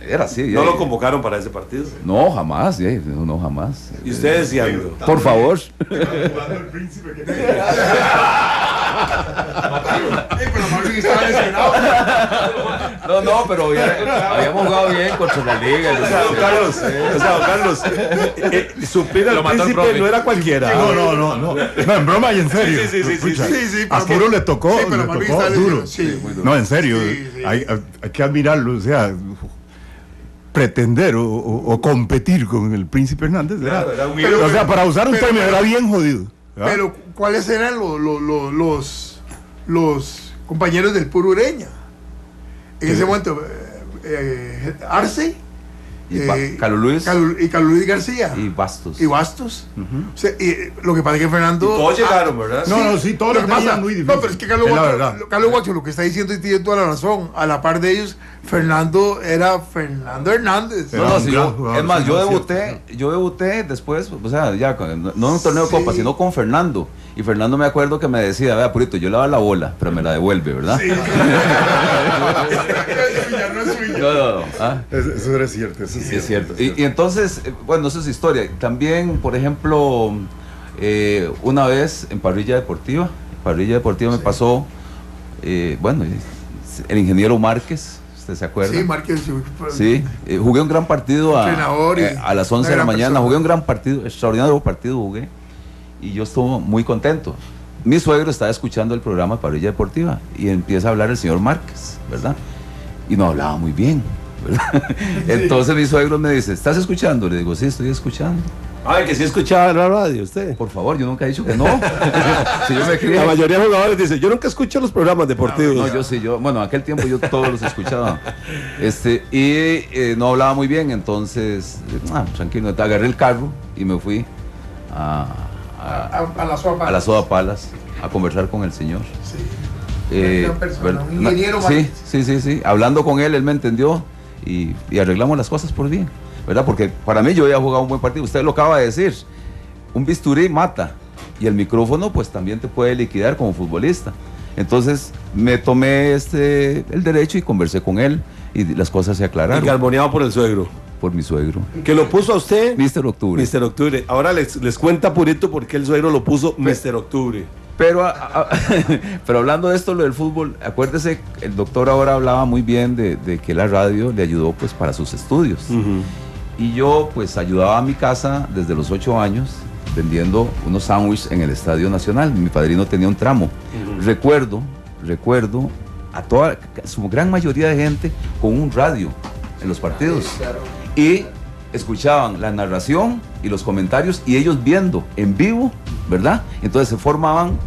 Era así. ¿No lo convocaron para ese partido? No, jamás. No, jamás. ¿Y ustedes decían? Por favor. No, pero habíamos jugado bien contra la liga. Don Carlos, suplir al príncipe no era cualquiera. No, en broma y en serio. Sí. A Puro le tocó duro. No, en serio, hay que admirarlo, o sea, pretender o competir con el príncipe Hernández, o sea, para usar un término, era bien jodido. ¿verdad? Pero, ¿cuáles eran los compañeros del Puro Ureña? En ese momento, Arce, Carlos Luis y Carlos Luis García y Bastos. O sea, lo que pasa es que Fernando, todos llegaron, ¿verdad? Sí, todos lo tenían muy difícil. No, pero es que Carlos Guacho lo que está diciendo y tiene toda la razón. A la par de ellos, Fernando era Fernando Hernández. Es más, yo debuté después, o sea, ya no en un torneo de Copa, sino con Fernando. Y Fernando me acuerdo que me decía, vea, Purito, yo le daba la bola, pero me la devuelve, ¿verdad? Sí. No. Eso era cierto. Es cierto. Y entonces, bueno, eso es historia. También, por ejemplo, una vez en Parrilla Deportiva me pasó, el ingeniero Márquez, ¿usted se acuerda? Sí, Márquez. Sí, jugué un gran partido a las 11 de la mañana, jugué un gran partido, extraordinario partido jugué, y yo estuve muy contento. Mi suegro estaba escuchando el programa Parrilla Deportiva y empieza a hablar el señor Márquez, ¿verdad? Y no hablaba muy bien, ¿verdad? Entonces mi suegro me dice, ¿estás escuchando? Le digo, sí, estoy escuchando. Que sí escuchaba la radio usted. Por favor, yo nunca he dicho que no. Si yo me crié... La mayoría de jugadores dicen, yo nunca escucho los programas deportivos. No, yo sí, bueno, en aquel tiempo yo todos los escuchaba. No hablaba muy bien, entonces, tranquilo, agarré el carro y me fui a la Soda Palas a conversar con el señor. Sí. Gran persona, un ingeniero sí. Hablando con él me entendió y arreglamos las cosas por bien, ¿verdad? Porque para mí yo había jugado un buen partido. Usted lo acaba de decir. Un bisturí mata y el micrófono pues también te puede liquidar como futbolista. Entonces me tomé el derecho y conversé con él y las cosas se aclararon. Y garboneado por el suegro. Por mi suegro. ¿Que lo puso a usted? Mr. Octubre. Mr. Octubre. Ahora les cuenta Purito por qué el suegro lo puso Mr. Octubre. Pero hablando de esto, lo del fútbol, acuérdese, el doctor ahora hablaba muy bien de que la radio le ayudó pues para sus estudios. Y yo pues ayudaba a mi casa desde los 8 años vendiendo unos sándwiches en el Estadio Nacional. Mi padrino tenía un tramo. Recuerdo a toda su gran mayoría de gente con un radio en los partidos. Y escuchaban la narración y los comentarios y ellos viendo en vivo, ¿verdad? Entonces se formaban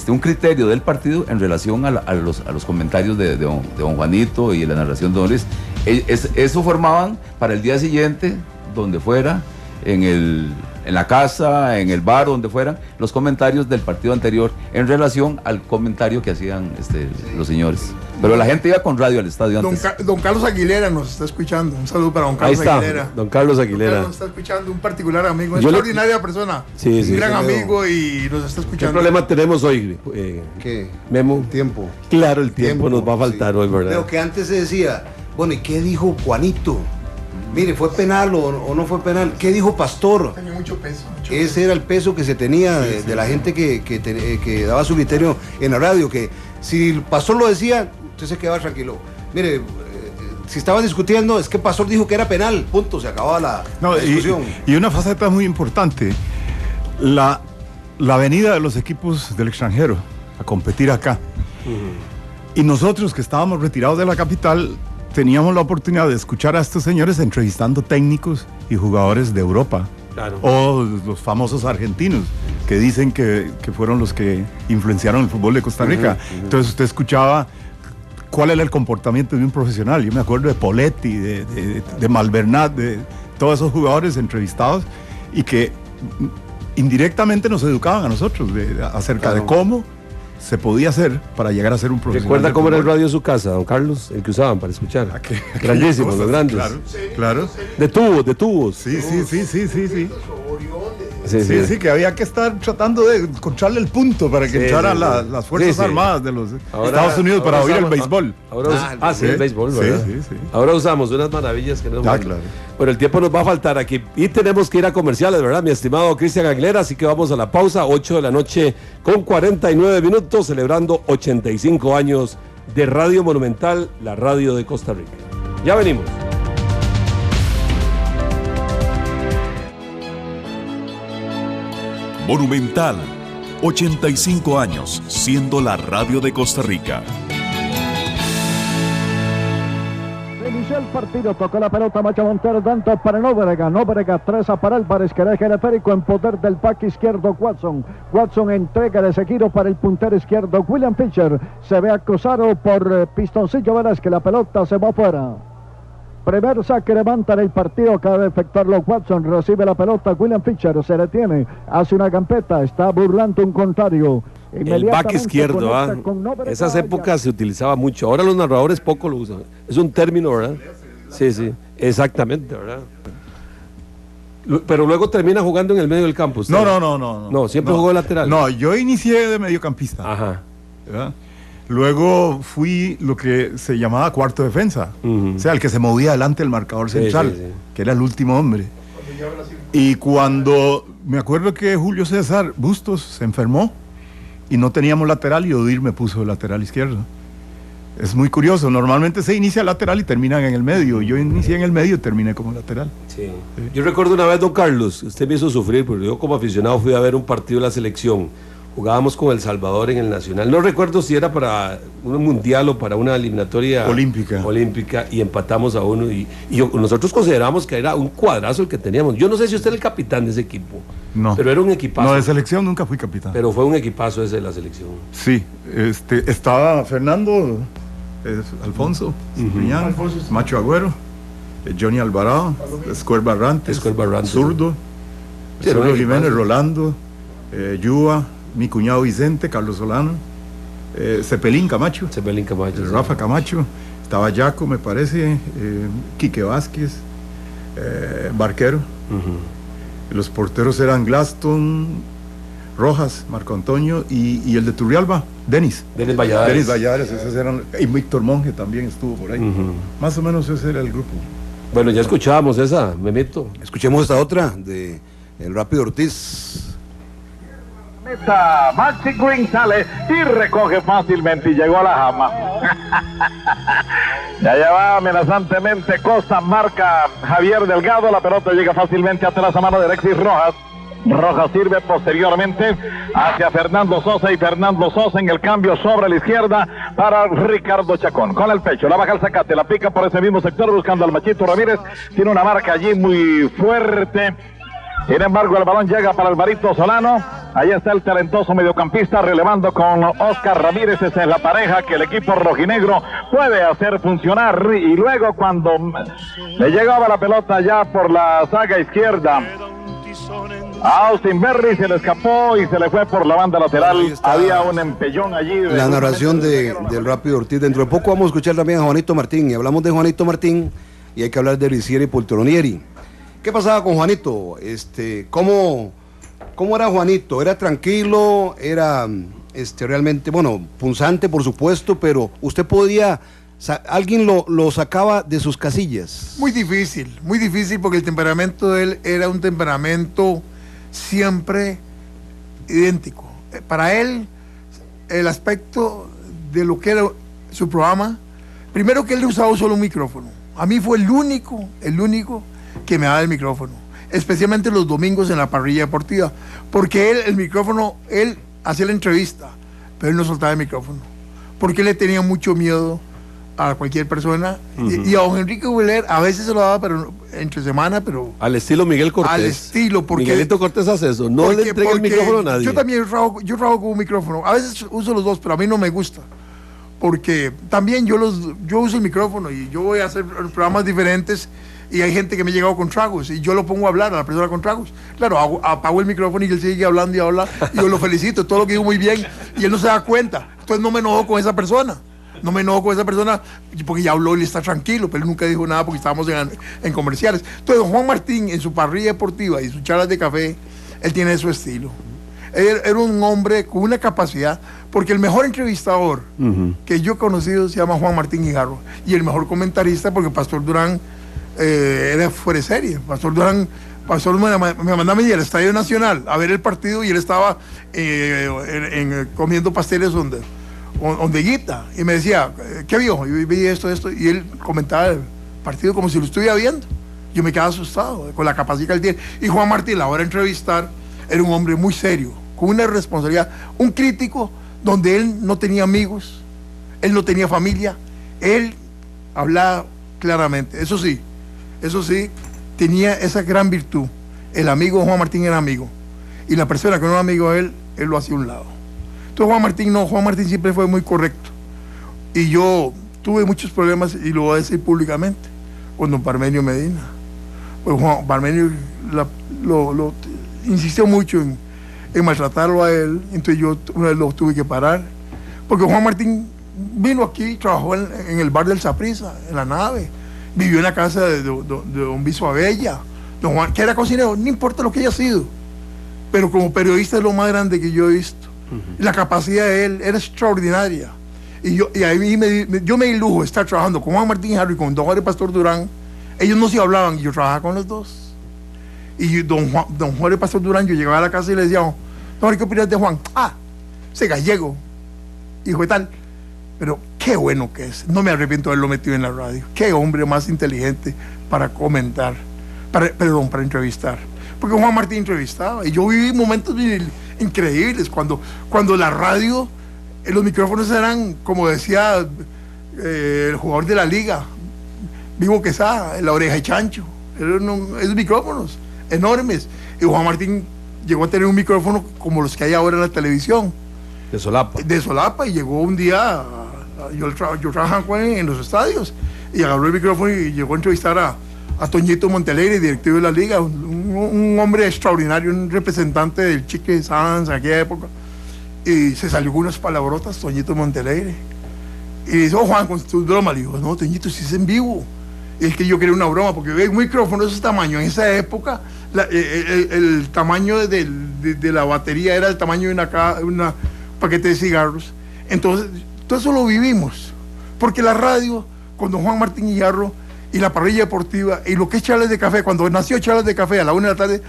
un criterio del partido en relación a los comentarios de don Juanito y la narración de don Luis. Eso formaban para el día siguiente, donde fuera, en la casa, en el bar, donde fueran, los comentarios del partido anterior en relación al comentario que hacían los señores. Pero la gente iba con radio al estadio antes. Don Carlos Aguilera nos está escuchando. Un saludo para don Carlos Aguilera. Don Carlos Aguilera. Nos está escuchando, un particular amigo, una extraordinaria persona. Un gran amigo y nos está escuchando. ¿Qué problema tenemos hoy? ¿Qué? Memo. Tiempo. Claro, el tiempo nos va a faltar hoy, ¿verdad? Pero que antes se decía, bueno, ¿y qué dijo Juanito? Mire, ¿fue penal o no fue penal? ¿Qué dijo Pastor? Tenía mucho peso. Ese era el peso que se tenía de la gente que daba su criterio en la radio, que si el Pastor lo decía, usted se quedaba tranquilo. Mire, si estaban discutiendo, es que Pastor dijo que era penal, punto, se acababa la discusión. Y una faceta muy importante, la venida de los equipos del extranjero a competir acá. Y nosotros que estábamos retirados de la capital, teníamos la oportunidad de escuchar a estos señores entrevistando técnicos y jugadores de Europa. Claro. O los famosos argentinos, que dicen que fueron los que influenciaron el fútbol de Costa Rica. Entonces usted escuchaba cuál era el comportamiento de un profesional. Yo me acuerdo de Poletti, de Malvernat, de todos esos jugadores entrevistados y que indirectamente nos educaban a nosotros acerca de cómo se podía hacer para llegar a ser un profesional. ¿Recuerda cómo era el radio de su casa, don Carlos? El que usaban para escuchar. Grandísimos, los grandes. Claro. De tubos. Sí. Sí, que había que estar tratando de encontrarle el punto para que entraran las Fuerzas Armadas de los Estados Unidos para oír el béisbol. El béisbol, ¿verdad? Sí. Ahora usamos unas maravillas que no. Claro. Bueno, el tiempo nos va a faltar aquí y tenemos que ir a comerciales, ¿verdad, mi estimado Cristian Aguilera? Así que vamos a la pausa, 8 de la noche con 49 minutos, celebrando 85 años de Radio Monumental, la radio de Costa Rica. Ya venimos. Monumental, 85 años siendo la radio de Costa Rica. Inició el partido, tocó la pelota Macho Montero, tanto para Nóbrega, 3 para Álvarez, que deja el esférico en poder del back izquierdo Watson entrega de seguido para el puntero izquierdo William Fischer, se ve acusado por Pistoncillo Vélez, que la pelota se va afuera. Primer saque levanta el partido, acaba de efectuarlo Watson, recibe la pelota William Fischer, se detiene, hace una campeta, está burlando un contrario. El back izquierdo, esas épocas se utilizaba mucho, ahora los narradores poco lo usan, es un término, ¿verdad? Sí, exactamente, ¿verdad? Pero luego termina jugando en el medio del campo. ¿usted? No, siempre jugó de lateral. No, yo inicié de mediocampista. Ajá. ¿Verdad? Luego fui lo que se llamaba cuarto defensa, o sea, el que se movía delante del marcador central, que era el último hombre. Y cuando me acuerdo que Julio César Bustos se enfermó y no teníamos lateral y Odir me puso de lateral izquierdo. Es muy curioso, normalmente se inicia lateral y terminan en el medio. Yo inicié en el medio y terminé como lateral. Sí. Yo recuerdo una vez, don Carlos, usted me hizo sufrir, porque yo como aficionado fui a ver un partido de la selección. Jugábamos con El Salvador en el Nacional. No recuerdo si era para un mundial o para una eliminatoria olímpica y empatamos a 1. Y nosotros consideramos que era un cuadrazo el que teníamos. Yo no sé si usted era el capitán de ese equipo. No. Pero era un equipazo. No, de selección nunca fui capitán. Pero fue un equipazo ese de la selección. Sí, estaba Fernando, Alfonso, Macho Agüero, Johnny Alvarado, Escuer Barrantes, Zurdo, Zurdo Jiménez, Rolando, Yua, mi cuñado Vicente, Carlos Solano, Cepelín Camacho. Rafa Sí. Camacho. Estaba Yaco, me parece. Quique Vázquez. Barquero. Los porteros eran Glaston, Rojas, Marco Antonio y el de Turrialba, Denis Valladares, esos eran, y Víctor Monge también estuvo por ahí. Más o menos ese era el grupo. Bueno, ya escuchábamos esa, Memito. Escuchemos esta otra de el Rápido Ortiz. Meta, Maxi Green sale y recoge fácilmente y llegó a la jama. Ya va amenazantemente Costa, marca Javier Delgado, la pelota llega fácilmente atrás a mano de Alexis Rojas. Rojas sirve posteriormente hacia Fernando Sosa y Fernando Sosa en el cambio sobre la izquierda para Ricardo Chacón. Con el pecho, la baja al zacate, la pica por ese mismo sector buscando al Machito Ramírez. Tiene una marca allí muy fuerte. Sin embargo, el balón llega para Alvarito Solano. Ahí está el talentoso mediocampista relevando con Oscar Ramírez. Esa es la pareja que el equipo rojinegro puede hacer funcionar. Y luego cuando le llegaba la pelota ya por la saga izquierda a Austin Berry, se le escapó y se le fue por la banda lateral. Había un empellón allí. La narración del Rápido Ortiz. Dentro de poco vamos a escuchar también a Juanito Martín. Y hablamos de Juanito Martín y hay que hablar de Ricieri y Poltronieri. ¿Qué pasaba con Juanito? ¿Cómo era Juanito? ¿Era tranquilo? ¿Era realmente, bueno, punzante, por supuesto, pero usted podía, alguien lo sacaba de sus casillas? Muy difícil porque el temperamento de él era un temperamento siempre idéntico. Para él, el aspecto de lo que era su programa, primero que él usaba solo un micrófono. A mí fue el único que me daba el micrófono, especialmente los domingos en la parrilla deportiva, porque él hacía la entrevista, pero él no soltaba el micrófono, porque él le tenía mucho miedo a cualquier persona. Y a don Enrique Hueler a veces se lo daba, pero entre semana, pero al estilo Miguel Cortés. Al estilo, porque Miguelito Cortés hace eso, no le entrega el micrófono a nadie. Yo también trabajo con un micrófono, a veces uso los dos, pero a mí no me gusta, porque también yo uso el micrófono y yo voy a hacer programas diferentes. Y hay gente que me ha llegado con tragos y yo lo pongo a hablar a la persona con tragos. Claro, apago el micrófono y él sigue hablando y habla y yo lo felicito, todo lo que digo muy bien y él no se da cuenta. Entonces no me enojo con esa persona. Porque ya habló y está tranquilo, pero él nunca dijo nada porque estábamos en comerciales. Entonces Juan Martín en su parrilla deportiva y sus charlas de café, él tiene su estilo. Él era un hombre con una capacidad, porque el mejor entrevistador que yo he conocido se llama Juan Martín Guijarro y el mejor comentarista porque Pastor Durán era fuera de serie. Pastor Durán me mandaba al Estadio Nacional a ver el partido y él estaba comiendo pasteles donde guita y me decía, ¿qué vio? Yo vi esto y él comentaba el partido como si lo estuviera viendo. Yo me quedaba asustado con la capacidad que él tiene. Y Juan Martín, a la hora de entrevistar, era un hombre muy serio, con una responsabilidad, un crítico donde él no tenía amigos, él no tenía familia, él hablaba claramente. Eso sí, tenía esa gran virtud. El amigo Juan Martín era amigo. Y la persona que no era amigo de él lo hacía a un lado. Entonces Juan Martín siempre fue muy correcto. Y yo tuve muchos problemas, y lo voy a decir públicamente, con don Parmenio Medina. Pues Juan Parmenio lo insistió mucho en maltratarlo a él. Entonces yo una vez lo tuve que parar. Porque Juan Martín vino aquí, trabajó en el bar del Saprissa, en la nave. Vivió en la casa de don Viso Abella, don Juan, que era cocinero, no importa lo que haya sido, pero como periodista es lo más grande que yo he visto. La capacidad de él era extraordinaria. Y ahí yo me di lujo de estar trabajando con Juan Martín Guijarro y con don Jorge Pastor Durán. Ellos no se hablaban y yo trabajaba con los dos. Y don Jorge Pastor Durán, yo llegaba a la casa y le decía, don Jorge, ¿qué opinas de Juan? Ese gallego. Hijo de tal. Pero qué bueno que es. No me arrepiento de haberlo metido en la radio. Qué hombre más inteligente para comentar, para entrevistar. Porque Juan Martín entrevistaba y yo viví momentos increíbles cuando la radio, los micrófonos eran, como decía el jugador de la liga, Vivo Quesada, la oreja de chancho. Eran esos micrófonos enormes. Y Juan Martín llegó a tener un micrófono como los que hay ahora en la televisión. De solapa. Y llegó un día, yo trabajaba en los estadios, y agarró el micrófono y llegó a entrevistar a Toñito Montealegre, directivo de la liga, un hombre extraordinario, un representante del Chique Sanz en aquella época. Y se salió con unas palabrotas, Toñito Montelegre. Y dice, Juan, con tus bromas. Le digo, no, Toñito, si es en vivo. Y es que yo quería una broma, porque el micrófono de ese tamaño, en esa época, el tamaño de la batería era el tamaño de una paquete de cigarros. Entonces, todo eso lo vivimos. Porque la radio, con don Juan Martín Guijarro, y la parrilla deportiva, y lo que es Charlas de Café, cuando nació Charlas de Café a la 1 de la tarde,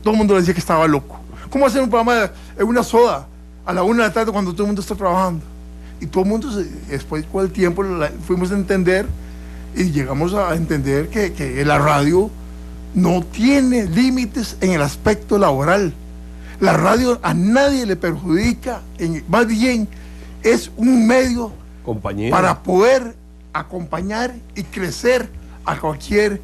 todo el mundo le decía que estaba loco. ¿Cómo hacer un programa en una soda a la 1 de la tarde cuando todo el mundo está trabajando? Y todo el mundo, después con el tiempo, fuimos a entender, y llegamos a entender que la radio no tiene límites en el aspecto laboral. La radio a nadie le perjudica, más bien es un medio para poder acompañar y crecer a cualquier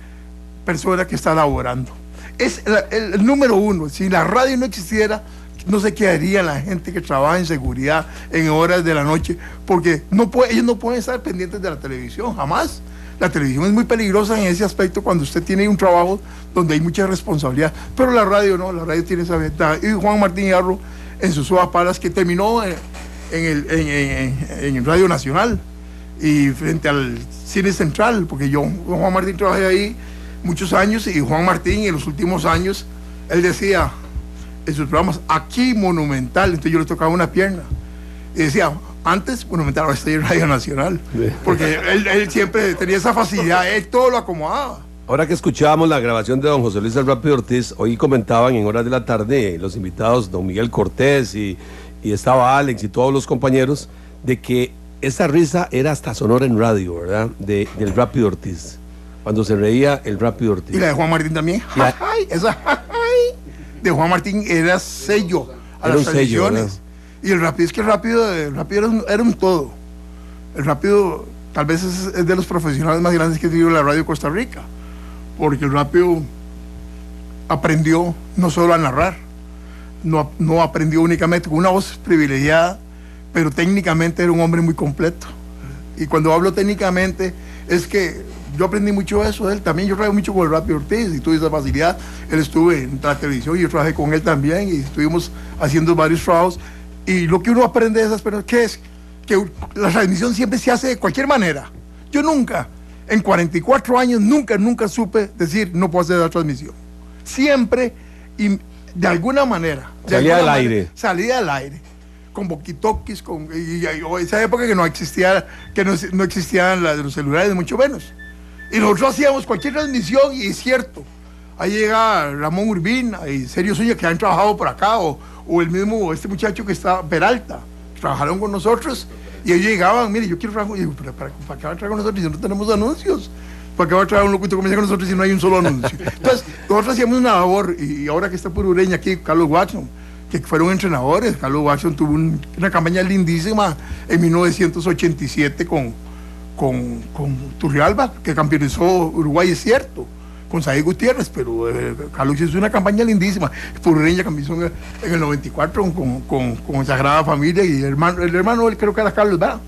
persona que está laborando. Es el número uno. Si la radio no existiera, no se quedaría la gente que trabaja en seguridad en horas de la noche, porque ellos no pueden estar pendientes de la televisión, jamás. La televisión es muy peligrosa en ese aspecto cuando usted tiene un trabajo donde hay mucha responsabilidad, pero la radio no, la radio tiene esa ventaja. Y Juan Martín Guijarro, en sus palas, que terminó en Radio Nacional y frente al Cine Central, porque yo con Juan Martín trabajé ahí muchos años, y Juan Martín en los últimos años, él decía en sus programas, aquí Monumental, entonces yo le tocaba una pierna, y decía, antes Monumental, ahora estoy en Radio Nacional, porque él siempre tenía esa facilidad, él todo lo acomodaba. Ahora que escuchábamos la grabación de don José Luis El Rápido Ortiz, hoy comentaban en horas de la tarde los invitados, don Miguel Cortés y estaba Alex y todos los compañeros, de que esa risa era hasta sonora en radio, ¿verdad? Del Rápido Ortiz, cuando se reía el Rápido Ortiz. Y la de Juan Martín también. Esa de Juan Martín era sello a las tradiciones. Y el Rápido, es que el Rápido era un todo. El Rápido tal vez es de los profesionales más grandes que tiene la radio de Costa Rica, porque el Rápido aprendió no solo a narrar, no aprendió únicamente con una voz privilegiada, pero técnicamente era un hombre muy completo. Y cuando hablo técnicamente, es que yo aprendí mucho eso de él. También yo trabajé mucho con el Rápido Ortiz y tuve esa facilidad. Él estuvo en la televisión y yo trabajé con él también, y estuvimos haciendo varios trabajos. Y lo que uno aprende de esas personas, ¿qué es? Que la transmisión siempre se hace de cualquier manera. Yo nunca, en 44 años, nunca supe decir no puedo hacer la transmisión. Siempre, y de alguna manera. Salía al aire. Salía al aire. Con boquitoquis, y esa época que no existían los celulares, mucho menos. Y nosotros hacíamos cualquier transmisión, y es cierto. Ahí llega Ramón Urbina y Sergio Zúñiga, que han trabajado por acá, o el mismo, este muchacho que está, Peralta, trabajaron con nosotros, y ellos llegaban, mire, yo quiero trabajar, y digo, ¿para qué va a trabajar con nosotros si no tenemos anuncios? ¿Para qué va a trabajar un locutor comercial con nosotros si no hay un solo anuncio? Entonces, nosotros hacíamos una labor, y ahora que está por Ureña aquí, Carlos Watson, que fueron entrenadores. Carlos Watson tuvo una campaña lindísima en 1987 con Turrialba, que campeonizó Uruguay, es cierto, con Said Gutiérrez, pero Carlos hizo una campaña lindísima. Purureña campeonizó en el 94 con Sagrada Familia, y el hermano él creo que era Carlos, ¿verdad?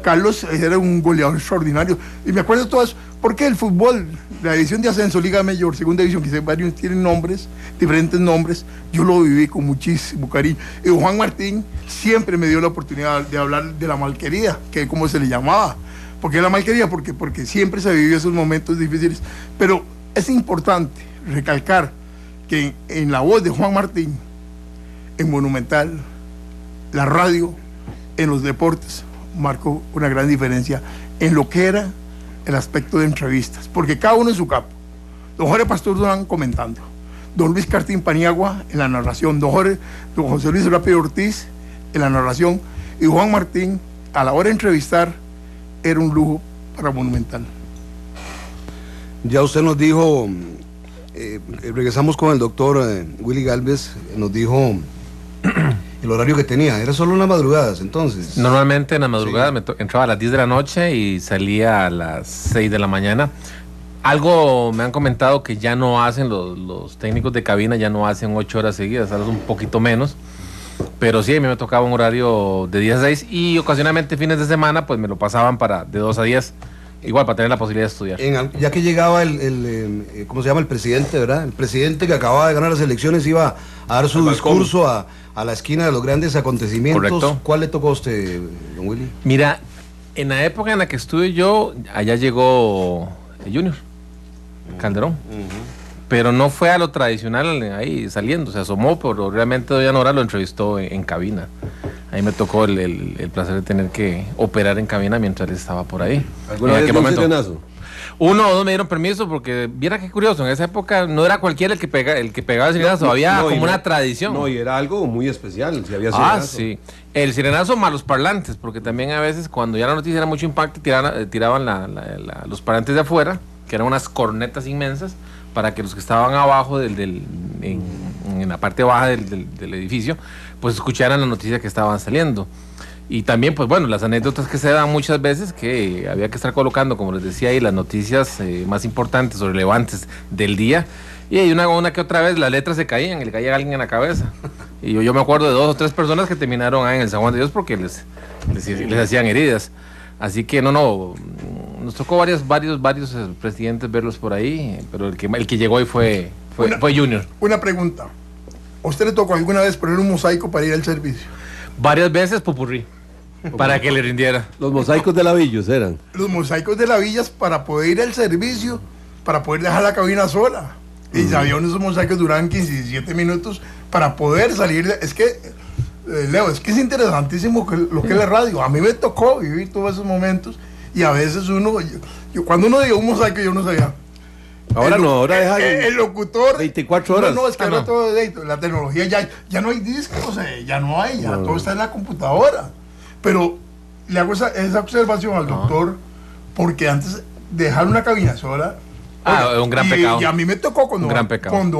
Carlos era un goleador extraordinario, y me acuerdo de todo eso, porque el fútbol, la división de ascenso, Liga Mayor, Segunda División, que varios tienen nombres, diferentes nombres, yo lo viví con muchísimo cariño. Y Juan Martín siempre me dio la oportunidad de hablar de la malquerida, que es como se le llamaba. ¿Por qué la malquerida? Porque siempre se vivió esos momentos difíciles. Pero es importante recalcar que en la voz de Juan Martín, en Monumental, la radio, en los deportes, marcó una gran diferencia en lo que era el aspecto de entrevistas, porque cada uno en su campo. Don Jorge Pastor Durán comentando, don Luis Cartín Paniagua en la narración, don José Luis Rápido Ortiz en la narración, y Juan Martín a la hora de entrevistar era un lujo para Monumental. Ya usted nos dijo, regresamos con el doctor Willy Galvez, nos dijo el horario que tenía, era solo en las madrugadas entonces. Normalmente en las madrugadas entraba a las 10 de la noche y salía a las 6 de la mañana. Algo me han comentado que ya no hacen los técnicos de cabina, ya no hacen 8 horas seguidas, ahora es un poquito menos. Pero sí, a mí me tocaba un horario de 10 a 6 y ocasionalmente fines de semana pues me lo pasaban de 2 a 10. Igual, para tener la posibilidad de estudiar. Ya que llegaba ¿cómo se llama? El presidente, ¿verdad? El presidente que acababa de ganar las elecciones iba a dar su discurso a a la esquina de los grandes acontecimientos. Correcto. ¿Cuál le tocó a usted, don Willy? Mira, en la época en la que estuve yo, allá llegó Junior Calderón. Pero no fue a lo tradicional ahí saliendo, se asomó, pero realmente doña Nora lo entrevistó en cabina. Ahí me tocó el placer de tener que operar en cabina mientras él estaba por ahí. ¿Alguna vez dio un sirenazo? Uno o dos me dieron permiso porque, viera qué curioso, en esa época no era cualquiera el que pegaba el sirenazo, había como una tradición. No, y era algo muy especial, si había sirenazo. sirenazo. Sí. El sirenazo más los parlantes, porque también a veces cuando ya la noticia era mucho impacto, tiraban los parlantes de afuera, que eran unas cornetas inmensas, para que los que estaban abajo en la parte baja del edificio, pues escucharan la noticia que estaban saliendo. Y también, pues bueno, las anécdotas que se dan muchas veces, que había que estar colocando, como les decía ahí, las noticias más importantes o relevantes del día, y hay una que otra vez las letras se caían y le caía a alguien en la cabeza. Y yo me acuerdo de 2 o 3 personas que terminaron ahí en el San Juan de Dios porque les hacían heridas. Así que nos tocó varios presidentes verlos por ahí, pero el que llegó hoy fue Junior. Una pregunta. ¿A usted le tocó alguna vez poner un mosaico para ir al servicio? Varias veces popurrí, para que le rindiera. Los mosaicos de Lavillos eran. Los mosaicos de Lavillas para poder ir al servicio, para poder dejar la cabina sola. Y sabía esos mosaicos duraban 15, 17 minutos para poder salir. Es que, Leo, es que es interesantísimo lo que es la radio. A mí me tocó vivir todos esos momentos y a veces cuando uno dio un mosaico yo no sabía. Ahora ahora deja el locutor 24 horas. No, es que ahora todo la tecnología ya no hay discos, ya no hay, todo está en la computadora. Pero le hago esa observación al doctor, porque antes dejar una cabina sola. Un gran pecado. Y a mí me tocó con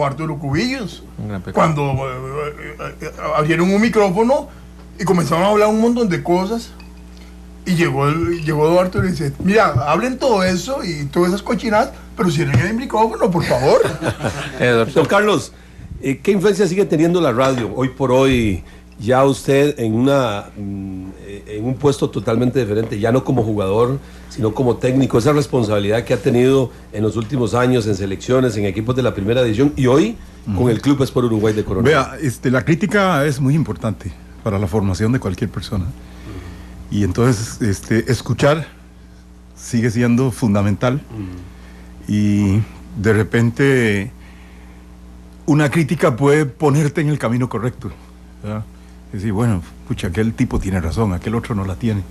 Arturo Cubillos. Cuando abrieron un micrófono y comenzaron a hablar un montón de cosas. Y llegó Arturo y dice, mira, hablen todo eso y todas esas cochinadas, pero cierren el micrófono, por favor. Don Carlos, ¿qué influencia sigue teniendo la radio hoy por hoy? Ya usted en un puesto totalmente diferente, ya no como jugador, sino como técnico, esa responsabilidad que ha tenido en los últimos años en selecciones, en equipos de la primera división y hoy con el Club Sport Uruguay de Coronel. Vea, la crítica es muy importante para la formación de cualquier persona. Y entonces escuchar sigue siendo fundamental. Y de repente una crítica puede ponerte en el camino correcto, ¿verdad? Es decir, bueno, pucha, aquel tipo tiene razón, aquel otro no la tiene.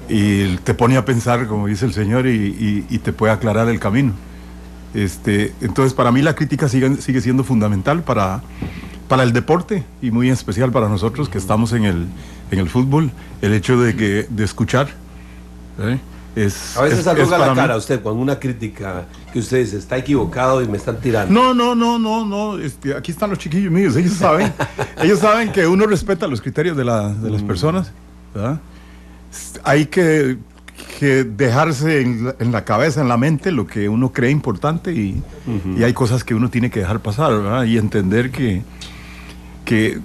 Y te pone a pensar, como dice el señor, y te puede aclarar el camino. Entonces, para mí la crítica sigue siendo fundamental para el deporte y muy en especial para nosotros que estamos en el fútbol. El hecho de escuchar a veces arruga la cara a usted con una crítica que usted dice, está equivocado y me están tirando. No, aquí están los chiquillos míos, ellos saben que uno respeta los criterios de las personas, ¿verdad? Hay que dejarse en la cabeza, en la mente, lo que uno cree importante y hay cosas que uno tiene que dejar pasar, ¿verdad? Y entender que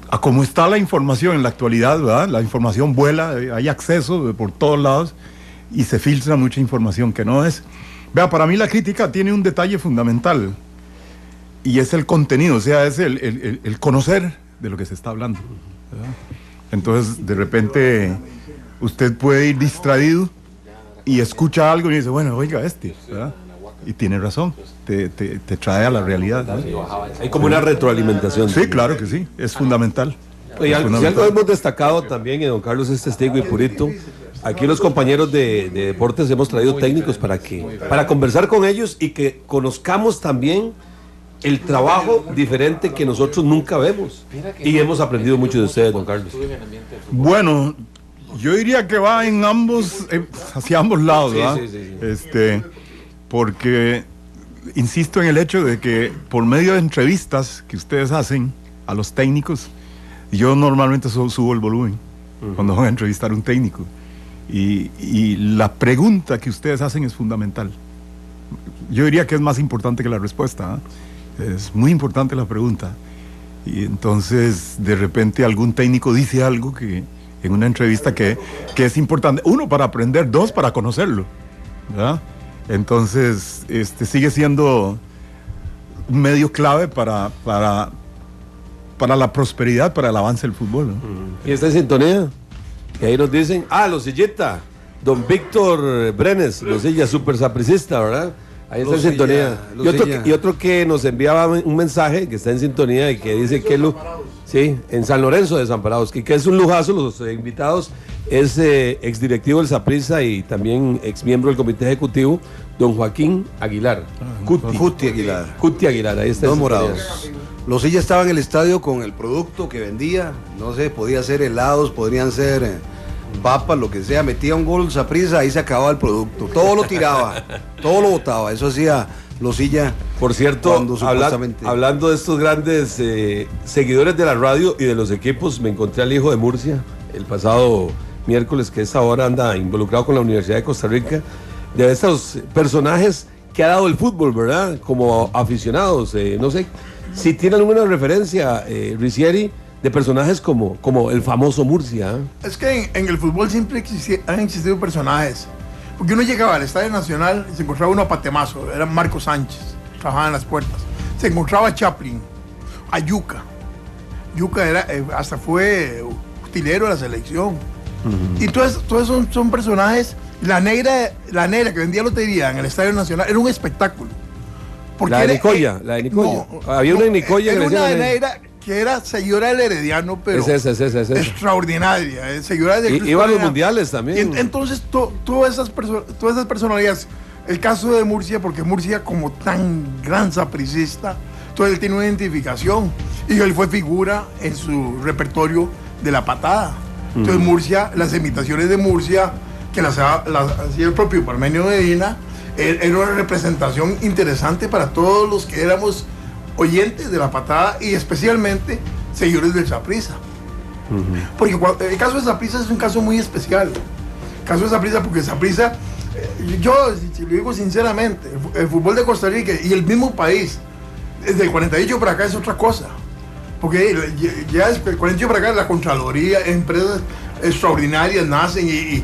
a como está la información en la actualidad, ¿verdad? La información vuela, hay acceso por todos lados y se filtra mucha información que no es. Vea, para mí la crítica tiene un detalle fundamental y es el contenido, o sea, es el conocer de lo que se está hablando, ¿verdad? Entonces, de repente, usted puede ir distraído y escucha algo y dice, bueno, oiga ¿verdad? Y tiene razón, te trae a la realidad, ¿verdad? Hay como una retroalimentación. Sí, claro que sí, es fundamental. Oye, si algo hemos destacado también, y don Carlos es testigo y purito, aquí los compañeros de deportes hemos traído técnicos para conversar con ellos y que conozcamos también el trabajo diferente que nosotros nunca vemos. Y hemos aprendido mucho de ustedes, don Carlos. Bueno, yo diría que va en hacia ambos lados, ¿verdad? Sí. Porque insisto en el hecho de que por medio de entrevistas que ustedes hacen a los técnicos, yo normalmente subo el volumen cuando voy a entrevistar a un técnico. Y la pregunta que ustedes hacen es fundamental. Yo diría que es más importante que la respuesta, ¿eh? Es muy importante la pregunta. Y entonces, de repente, algún técnico dice algo que en una entrevista que es importante. 1, para aprender. 2, para conocerlo, ¿verdad? Entonces, sigue siendo un medio clave para para la prosperidad, para el avance del fútbol, ¿no? ¿Y está en sintonía? Y ahí nos dicen, Losillita, don Víctor Brenes, Losilla, súper sapricista, ¿verdad? Ahí está en sintonía. Y otro que nos enviaba un mensaje que está en sintonía y que dice que sí, en San Lorenzo de Desamparados, y que es un lujazo. Los invitados es exdirectivo del Saprissa y también exmiembro del comité ejecutivo, don Joaquín Aguilar. Cuti Aguilar. Cuti Aguilar, ahí está. Dos morados. Losilla estaba en el estadio con el producto que vendía, no sé, podía ser helados, podrían ser papas, lo que sea, metía un gol Saprissa, ahí se acababa el producto, todo lo tiraba, todo lo botaba, eso hacía Losilla. Por cierto, hablando de estos grandes seguidores de la radio y de los equipos, me encontré al hijo de Murcia el pasado miércoles, que ahora anda involucrado con la Universidad de Costa Rica, de estos personajes que ha dado el fútbol, ¿verdad? Como aficionados, no sé si tiene alguna referencia, Ricieri, de personajes como el famoso Murcia. Es que en el fútbol siempre han existido personajes. Porque uno llegaba al Estadio Nacional y se encontraba uno a Patemazo, era Marco Sánchez, trabajaba en las puertas. Se encontraba a Chaplin, a Yuca. Yuca hasta fue utilero de la selección. Y todos son personajes. La negra que vendía lotería en el Estadio Nacional era un espectáculo. Porque la de Nicoya. Había una en Nicoya. Era una negra que era seguidora del Herediano, pero extraordinaria, seguidora del iba a los mundiales también. Entonces, todas esas personalidades, el caso de Murcia, porque Murcia, como tan gran sapricista, él tiene una identificación, y él fue figura en su repertorio de la patada. Entonces, Murcia, las imitaciones de Murcia, que las hacía el propio Parmenio Medina, era una representación interesante para todos los que éramos oyentes de la patada y especialmente seguidores del Saprissa. Porque el caso de Saprissa es un caso muy especial. El caso de Saprissa, porque Saprissa, yo si lo digo sinceramente, el fútbol de Costa Rica y el mismo país, desde el 48 para acá es otra cosa. Porque ya desde el 48 para acá la Contraloría, empresas extraordinarias nacen y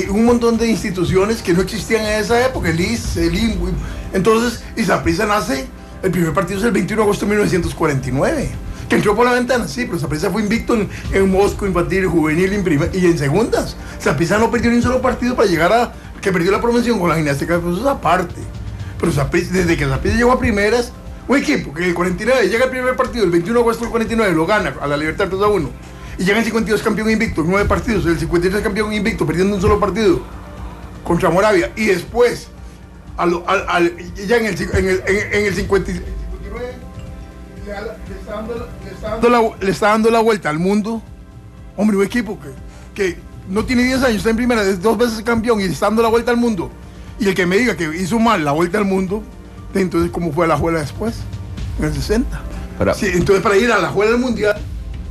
un montón de instituciones que no existían en esa época, el IS, el INBU. Entonces, y Saprissa nace. El primer partido es el 21 de agosto de 1949, que entró por la ventana, sí, pero Saprissa fue invicto en Mosco, infantil, juvenil y en segundas. Saprissa no perdió ni un solo partido para llegar a que perdió la promoción con la gimnástica, pues eso es aparte. Pero desde que Saprissa llegó a primeras, un equipo que en el 49 llega al primer partido, el 21 de agosto del 49, lo gana a la Libertad 2-1, y llega en el 52 campeón invicto, 9 partidos, el 53 campeón invicto, perdiendo un solo partido contra Moravia, y después ya en el 59 le está dando la vuelta al mundo. Hombre, un equipo que no tiene 10 años, está en primera, es 2 veces campeón y está dando la vuelta al mundo. Y el que me diga que hizo mal la vuelta al mundo, entonces ¿cómo fue a la Juela después? En el 60. Sí, entonces para ir a la Juela del Mundial,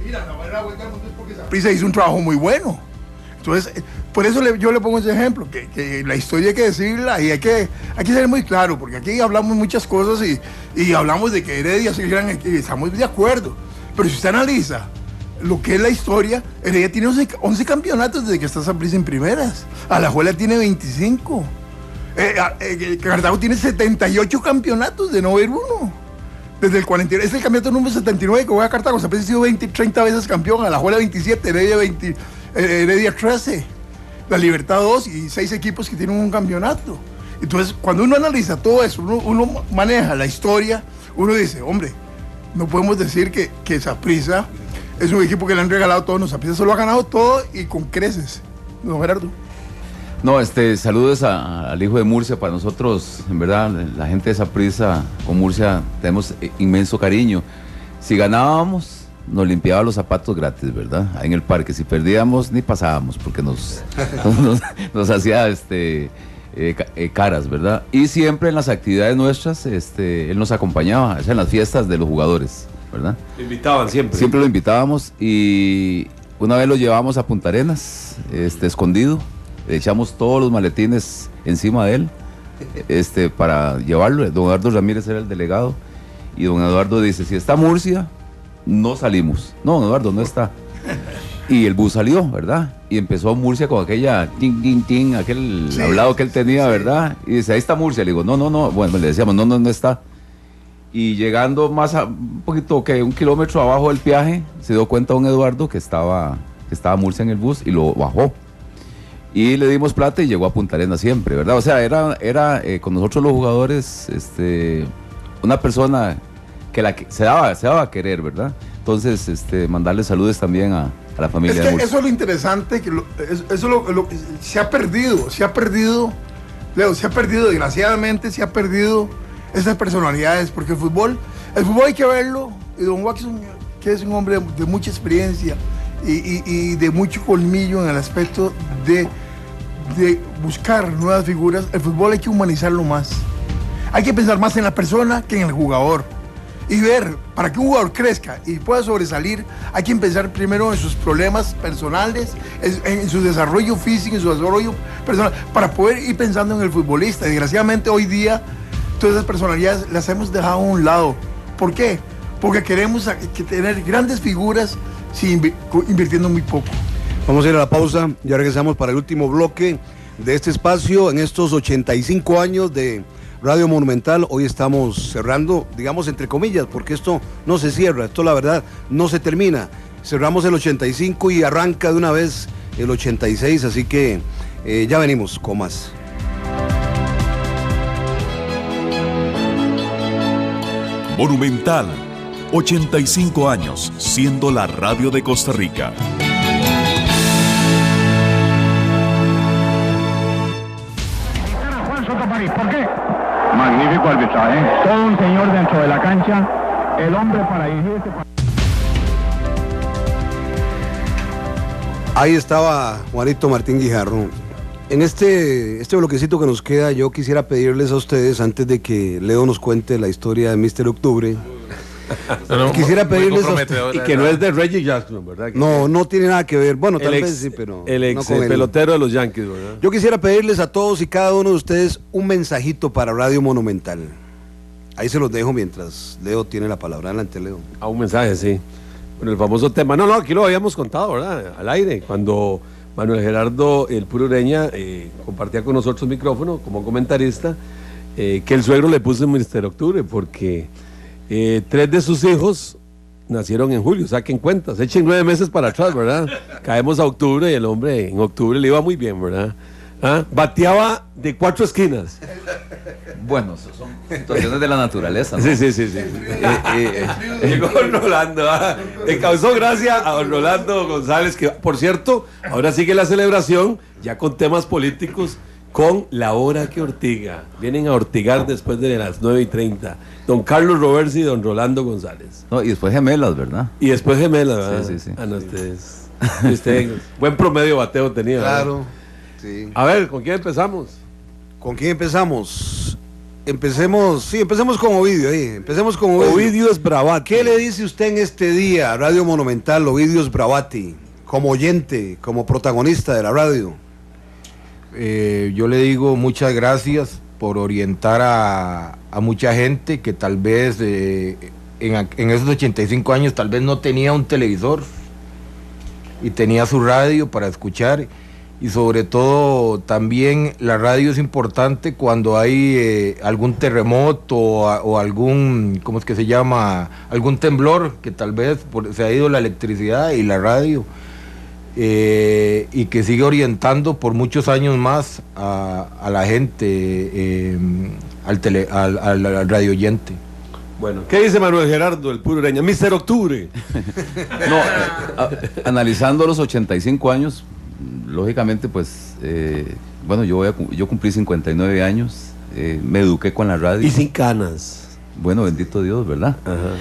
ir a la vuelta al mundo es porque Saprissa hizo un trabajo muy bueno. Entonces, por eso yo le pongo ese ejemplo, que la historia hay que decirla y hay que ser muy claro, porque aquí hablamos muchas cosas y hablamos de que Heredia es el gran equipo, estamos de acuerdo. Pero si usted analiza lo que es la historia, Heredia tiene 11 campeonatos desde que está Saprissa en primeras. Alajuela tiene 25. Cartago tiene 78 campeonatos de no ver uno. Desde el 49, es el campeonato número 79 que juega Cartago. Saprissa ha sido 30 veces campeón, Alajuela 27, Heredia 13, la Libertad 2 y 6 equipos que tienen un campeonato. Entonces, cuando uno analiza todo eso, uno maneja la historia, uno dice, hombre, no podemos decir que Saprissa es un equipo que le han regalado todo. No, Saprissa solo ha ganado todo y con creces. ¿No, Gerardo? No, saludos al hijo de Murcia. Para nosotros, en verdad, la gente de Saprissa con Murcia tenemos inmenso cariño. Si ganábamos, nos limpiaba los zapatos gratis, ¿verdad? Ahí en el parque. Si perdíamos, ni pasábamos, porque nos hacía caras, ¿verdad? Y siempre en las actividades nuestras, él nos acompañaba, en las fiestas de los jugadores, ¿verdad? Lo invitaban siempre. Siempre lo invitábamos y una vez lo llevamos a Punta Arenas, escondido. Le echamos todos los maletines encima de él, para llevarlo. Don Eduardo Ramírez era el delegado y don Eduardo dice, si está Murcia, no salimos. No, Eduardo, no está. Y el bus salió, ¿verdad? Y empezó Murcia con aquella aquel hablado que él tenía, ¿verdad? Y dice, ahí está Murcia. Le digo, no. Bueno, le decíamos, no está. Y llegando un poquito, que 1 kilómetro abajo del peaje, se dio cuenta don Eduardo que estaba Murcia en el bus y lo bajó. Y le dimos plata y llegó a Punta Arenas siempre, ¿verdad? O sea, era con nosotros los jugadores, una persona que se daba a querer, ¿verdad? Entonces, mandarle saludos también a la familia de Murcia. Eso es lo interesante, que se ha perdido, Leo, desgraciadamente se ha perdido esas personalidades, porque el fútbol hay que verlo, y don Watson, que es un hombre de mucha experiencia y de mucho colmillo en el aspecto de buscar nuevas figuras, el fútbol hay que humanizarlo más. Hay que pensar más en la persona que en el jugador. Y ver, para que un jugador crezca y pueda sobresalir, hay que pensar primero en sus problemas personales, en su desarrollo físico, en su desarrollo personal, para poder ir pensando en el futbolista. Desgraciadamente hoy día, todas esas personalidades las hemos dejado a un lado. ¿Por qué? Porque queremos tener grandes figuras invirtiendo muy poco. Vamos a ir a la pausa, ya regresamos para el último bloque de este espacio en estos 85 años de Radio Monumental. Hoy estamos cerrando, digamos entre comillas, porque esto no se cierra, esto la verdad no se termina. Cerramos el 85 y arranca de una vez el 86, así que ya venimos con más. Monumental, 85 años siendo la radio de Costa Rica. ¿Por qué? Magnífico arbitraje. Todo un señor dentro de la cancha, el hombre para dirigirse. Ahí estaba Juanito Martín Guijarro. En este bloquecito que nos queda, yo quisiera pedirles a ustedes, antes de que Leo nos cuente la historia de Mr. Octubre, quisiera pedirles a ustedes, y que no es de Reggie Jackson, ¿verdad? No tiene nada que ver, bueno, tal vez sí, pero el ex no con pelotero de los Yankees, ¿verdad? Yo quisiera pedirles a todos y cada uno de ustedes un mensajito para Radio Monumental. Ahí se los dejo mientras Leo tiene la palabra. Adelante, Leo. Un mensaje, sí. Bueno, el famoso tema, no, aquí lo habíamos contado, ¿verdad? Al aire, cuando Manuel Gerardo, el Puro Ureña, compartía con nosotros micrófono como comentarista, que el suegro le puso Mr. Octubre, porque 3 de sus hijos nacieron en julio, saquen cuentas, echen 9 meses para atrás, ¿verdad? Caemos a octubre y el hombre en octubre le iba muy bien, ¿verdad? Bateaba de 4 esquinas. Bueno, son situaciones de la naturaleza, ¿no? Sí. Llegó don Rolando, le causó gracia a don Rolando González, que por cierto, ahora sigue la celebración, ya con temas políticos, con La Hora que Ortiga. Vienen a ortigar después de las 9:30. Don Carlos Roversi y don Rolando González. No, y después gemelas, ¿verdad? Y después gemelas, ¿verdad? Sí. No, usted buen promedio bateo tenía. Claro, ¿verdad? sí. A ver, ¿con quién empezamos? Empecemos con Ovidio ahí. Empecemos con Ovidio. Ovidio Sbravati. ¿Qué le dice usted en este día a Radio Monumental, Ovidio Sbravati, como oyente, como protagonista de la radio? Yo le digo muchas gracias por orientar a mucha gente que tal vez en esos 85 años tal vez no tenía un televisor y tenía su radio para escuchar, y sobre todo también la radio es importante cuando hay algún terremoto o algún, ¿cómo es que se llama? Algún temblor, que tal vez se ha ido la electricidad y la radio. Y que sigue orientando por muchos años más a la gente, al radio oyente. Bueno, ¿qué dice Manuel Gerardo, el Puro Ureña? Mr. Octubre. No, analizando los 85 años, lógicamente, pues, bueno, yo cumplí 59 años, me eduqué con la radio. Y sin canas. Bueno, bendito Dios, ¿verdad? Ajá.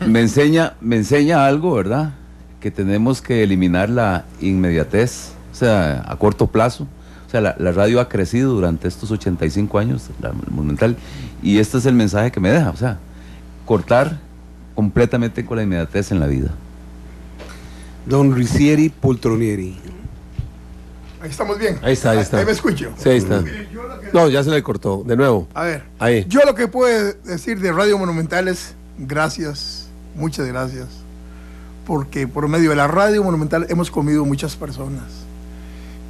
Me enseña algo, ¿verdad? Que tenemos que eliminar la inmediatez, o sea, a corto plazo. O sea, la radio ha crecido durante estos 85 años, la Monumental, y este es el mensaje que me deja, o sea, cortar completamente con la inmediatez en la vida. Don Ricieri Poltronieri. Ahí estamos bien. Ahí está. Ahí me escucho. Sí, ahí está. No, ya se le cortó, de nuevo. A ver, ahí. Yo lo que puedo decir de Radio Monumental es gracias, muchas gracias, porque por medio de la Radio Monumental hemos comido muchas personas.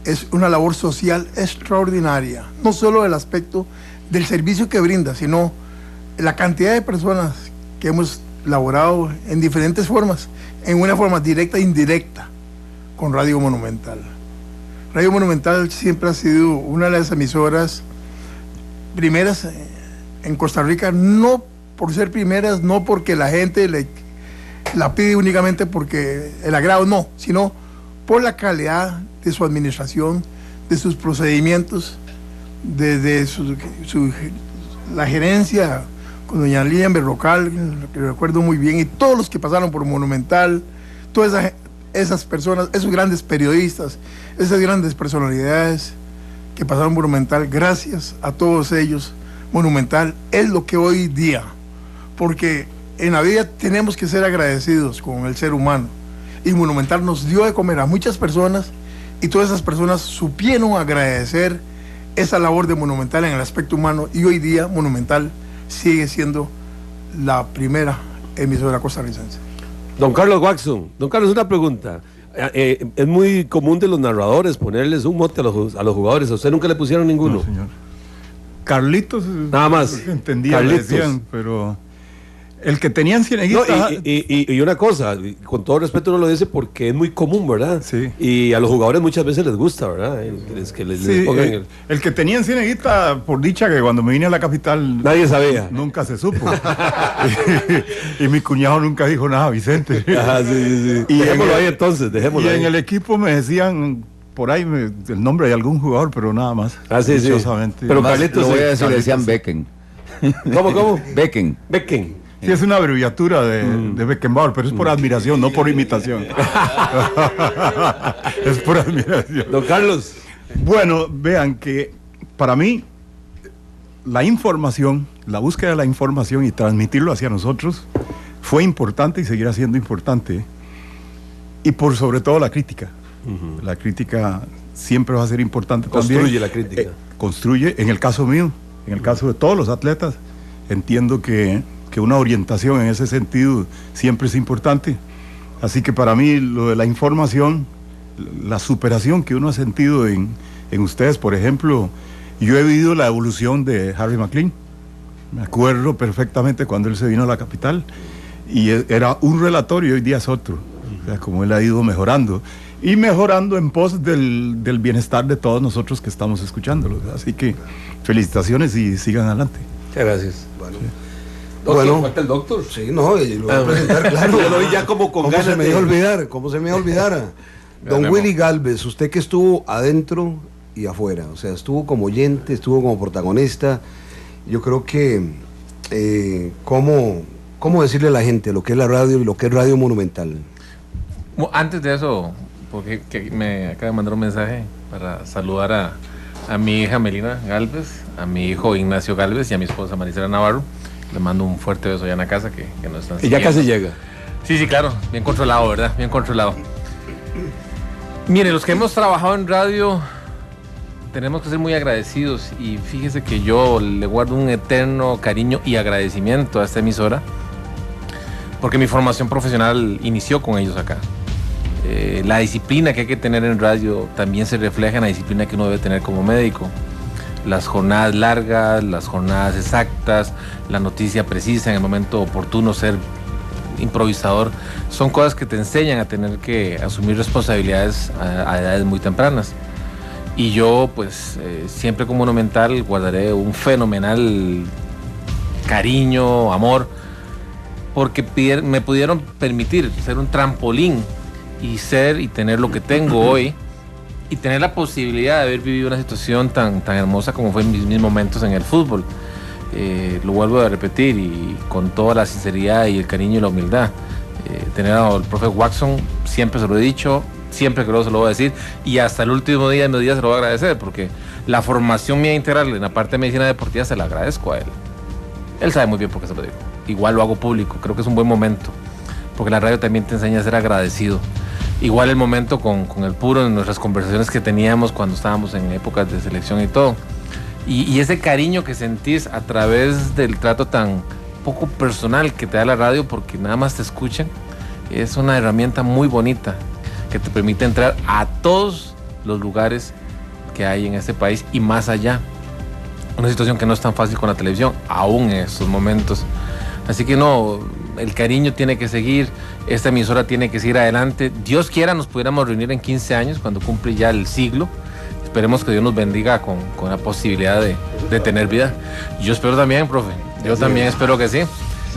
Es una labor social extraordinaria, no solo el aspecto del servicio que brinda, sino la cantidad de personas que hemos laborado en diferentes formas, en una forma directa e indirecta, con Radio Monumental. Radio Monumental siempre ha sido una de las emisoras primeras en Costa Rica, no por ser primeras, no porque la gente la pide únicamente porque el agrado, no, sino por la calidad de su administración, de sus procedimientos, de la gerencia con doña Lilian Berrocal, que recuerdo muy bien, y todos los que pasaron por Monumental, todas esas personas, esos grandes periodistas, esas grandes personalidades que pasaron por Monumental, gracias a todos ellos, Monumental es lo que hoy día, porque en la vida tenemos que ser agradecidos con el ser humano, y Monumental nos dio de comer a muchas personas, y todas esas personas supieron agradecer esa labor de Monumental en el aspecto humano, y hoy día Monumental sigue siendo la primera emisora costarricense. Don Carlos Watson, don Carlos, una pregunta. Es muy común de los narradores ponerles un mote a los jugadores. ¿A usted nunca le pusieron ninguno? No, señor. Carlitos. Nada más. Entendía, Carlitos. decían, pero el que tenían Cieneguita. No, y una cosa, con todo respeto uno lo dice porque es muy común, ¿verdad? Sí. Y a los jugadores muchas veces les gusta, ¿verdad? Es que les pongan el que tenía en Cieneguita, por dicha que cuando me vine a la capital nadie sabía. Nunca se supo. y mi cuñado nunca dijo nada, Vicente. Ajá, sí. Y dejémoslo ahí entonces, dejémoslo ahí. En el equipo me decían por ahí el nombre de algún jugador, pero nada más. Ah, sí. Pero Carlitos, lo voy a decir, le decían Becken. ¿Cómo? Becken. Sí, es una abreviatura de Beckenbauer, pero es por admiración, no por imitación. Es por admiración. Don Carlos. Bueno, vean que para mí la información, la búsqueda de la información y transmitirlo hacia nosotros fue importante y seguirá siendo importante. Y por sobre todo la crítica. La crítica siempre va a ser importante también. Construye la crítica. Construye, en el caso mío, en el caso de todos los atletas, entiendo que una orientación en ese sentido siempre es importante. Así que para mí lo de la información, la superación que uno ha sentido en ustedes, por ejemplo, yo he vivido la evolución de Harry McLean. Me acuerdo perfectamente cuando él se vino a la capital y era un relator y hoy día es otro. O sea, como él ha ido mejorando y mejorando en pos del bienestar de todos nosotros que estamos escuchándolo. Así que felicitaciones y sigan adelante. Muchas gracias. Bueno. Sí. Doctor, ¿falta el doctor? Sí, no, lo voy a presentar, claro. Yo lo vi ya como con ganas. ¿Cómo se me iba a olvidar? Don Willy Galvez, usted que estuvo adentro y afuera, o sea, estuvo como oyente, estuvo como protagonista, yo creo que, ¿cómo decirle a la gente lo que es la radio y lo que es Radio Monumental? Antes de eso, porque me acaba de mandar un mensaje para saludar a mi hija Melina Galvez, a mi hijo Ignacio Galvez y a mi esposa Marisela Navarro. Le mando un fuerte beso ya en la casa que nos están siguiendo. Y ya casi llega. Sí, claro, bien controlado, ¿verdad? Bien controlado. Mire, los que hemos trabajado en radio tenemos que ser muy agradecidos y fíjese que yo le guardo un eterno cariño y agradecimiento a esta emisora porque mi formación profesional inició con ellos acá. La disciplina que hay que tener en radio también se refleja en la disciplina que uno debe tener como médico. Las jornadas largas, las jornadas exactas, la noticia precisa en el momento oportuno, ser improvisador, son cosas que te enseñan a tener que asumir responsabilidades a edades muy tempranas. Y yo, pues, siempre como Monumental guardaré un fenomenal cariño, amor, porque me pudieron permitir ser un trampolín y tener lo que tengo hoy. Y tener la posibilidad de haber vivido una situación tan hermosa como fue en mis momentos en el fútbol. Lo vuelvo a repetir y con toda la sinceridad y el cariño y la humildad. Tener al profe Watson, siempre se lo he dicho, siempre que se lo voy a decir y hasta el último día de mi vida se lo voy a agradecer porque la formación mía integral en la parte de medicina deportiva se la agradezco a él. Él sabe muy bien por qué se lo digo. Igual lo hago público, creo que es un buen momento porque la radio también te enseña a ser agradecido. Igual el momento con el Puro en nuestras conversaciones que teníamos cuando estábamos en épocas de selección y todo. Y ese cariño que sentís a través del trato tan poco personal que te da la radio porque nada más te escuchan, es una herramienta muy bonita que te permite entrar a todos los lugares que hay en este país y más allá. una situación que no es tan fácil con la televisión, aún en estos momentos. Así que no, el cariño tiene que seguir, esta emisora tiene que seguir adelante. Dios quiera nos pudiéramos reunir en 15 años, cuando cumple ya el siglo. Esperemos que Dios nos bendiga con la posibilidad de tener vida. Yo espero también, profe, yo también espero que sí.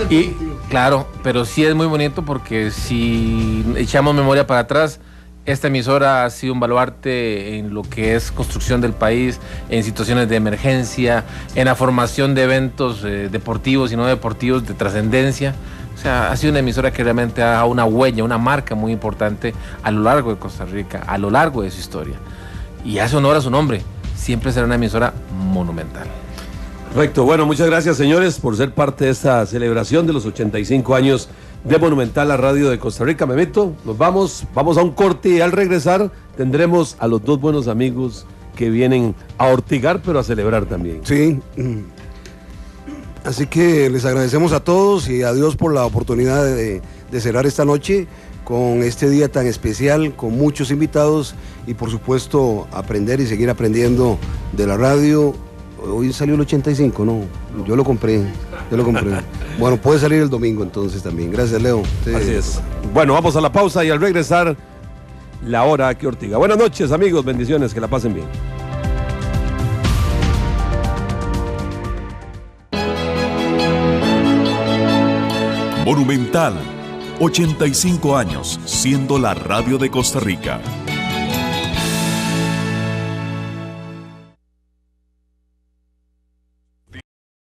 Y claro, pero sí es muy bonito porque si echamos memoria para atrás, esta emisora ha sido un baluarte en lo que es construcción del país, en situaciones de emergencia, en la formación de eventos deportivos y no deportivos de trascendencia. O sea, ha sido una emisora que realmente ha dado una huella, una marca muy importante a lo largo de Costa Rica, a lo largo de su historia. Y hace honor a su nombre, siempre será una emisora monumental. Perfecto, bueno, muchas gracias señores por ser parte de esta celebración de los 85 años de Monumental, la radio de Costa Rica. Memito, nos vamos a un corte y al regresar tendremos a los dos buenos amigos que vienen a ortigar pero a celebrar también. Sí, así que les agradecemos a todos y a Dios por la oportunidad de cerrar esta noche con este día tan especial, con muchos invitados y por supuesto aprender y seguir aprendiendo de la radio. Hoy salió el 85, ¿no? Yo lo compré. Bueno, puede salir el domingo entonces también. Gracias, Leo. Sí. Así es. Bueno, vamos a la pausa y al regresar, la hora que ortiga. Buenas noches, amigos, bendiciones, que la pasen bien. Monumental, 85 años siendo la radio de Costa Rica.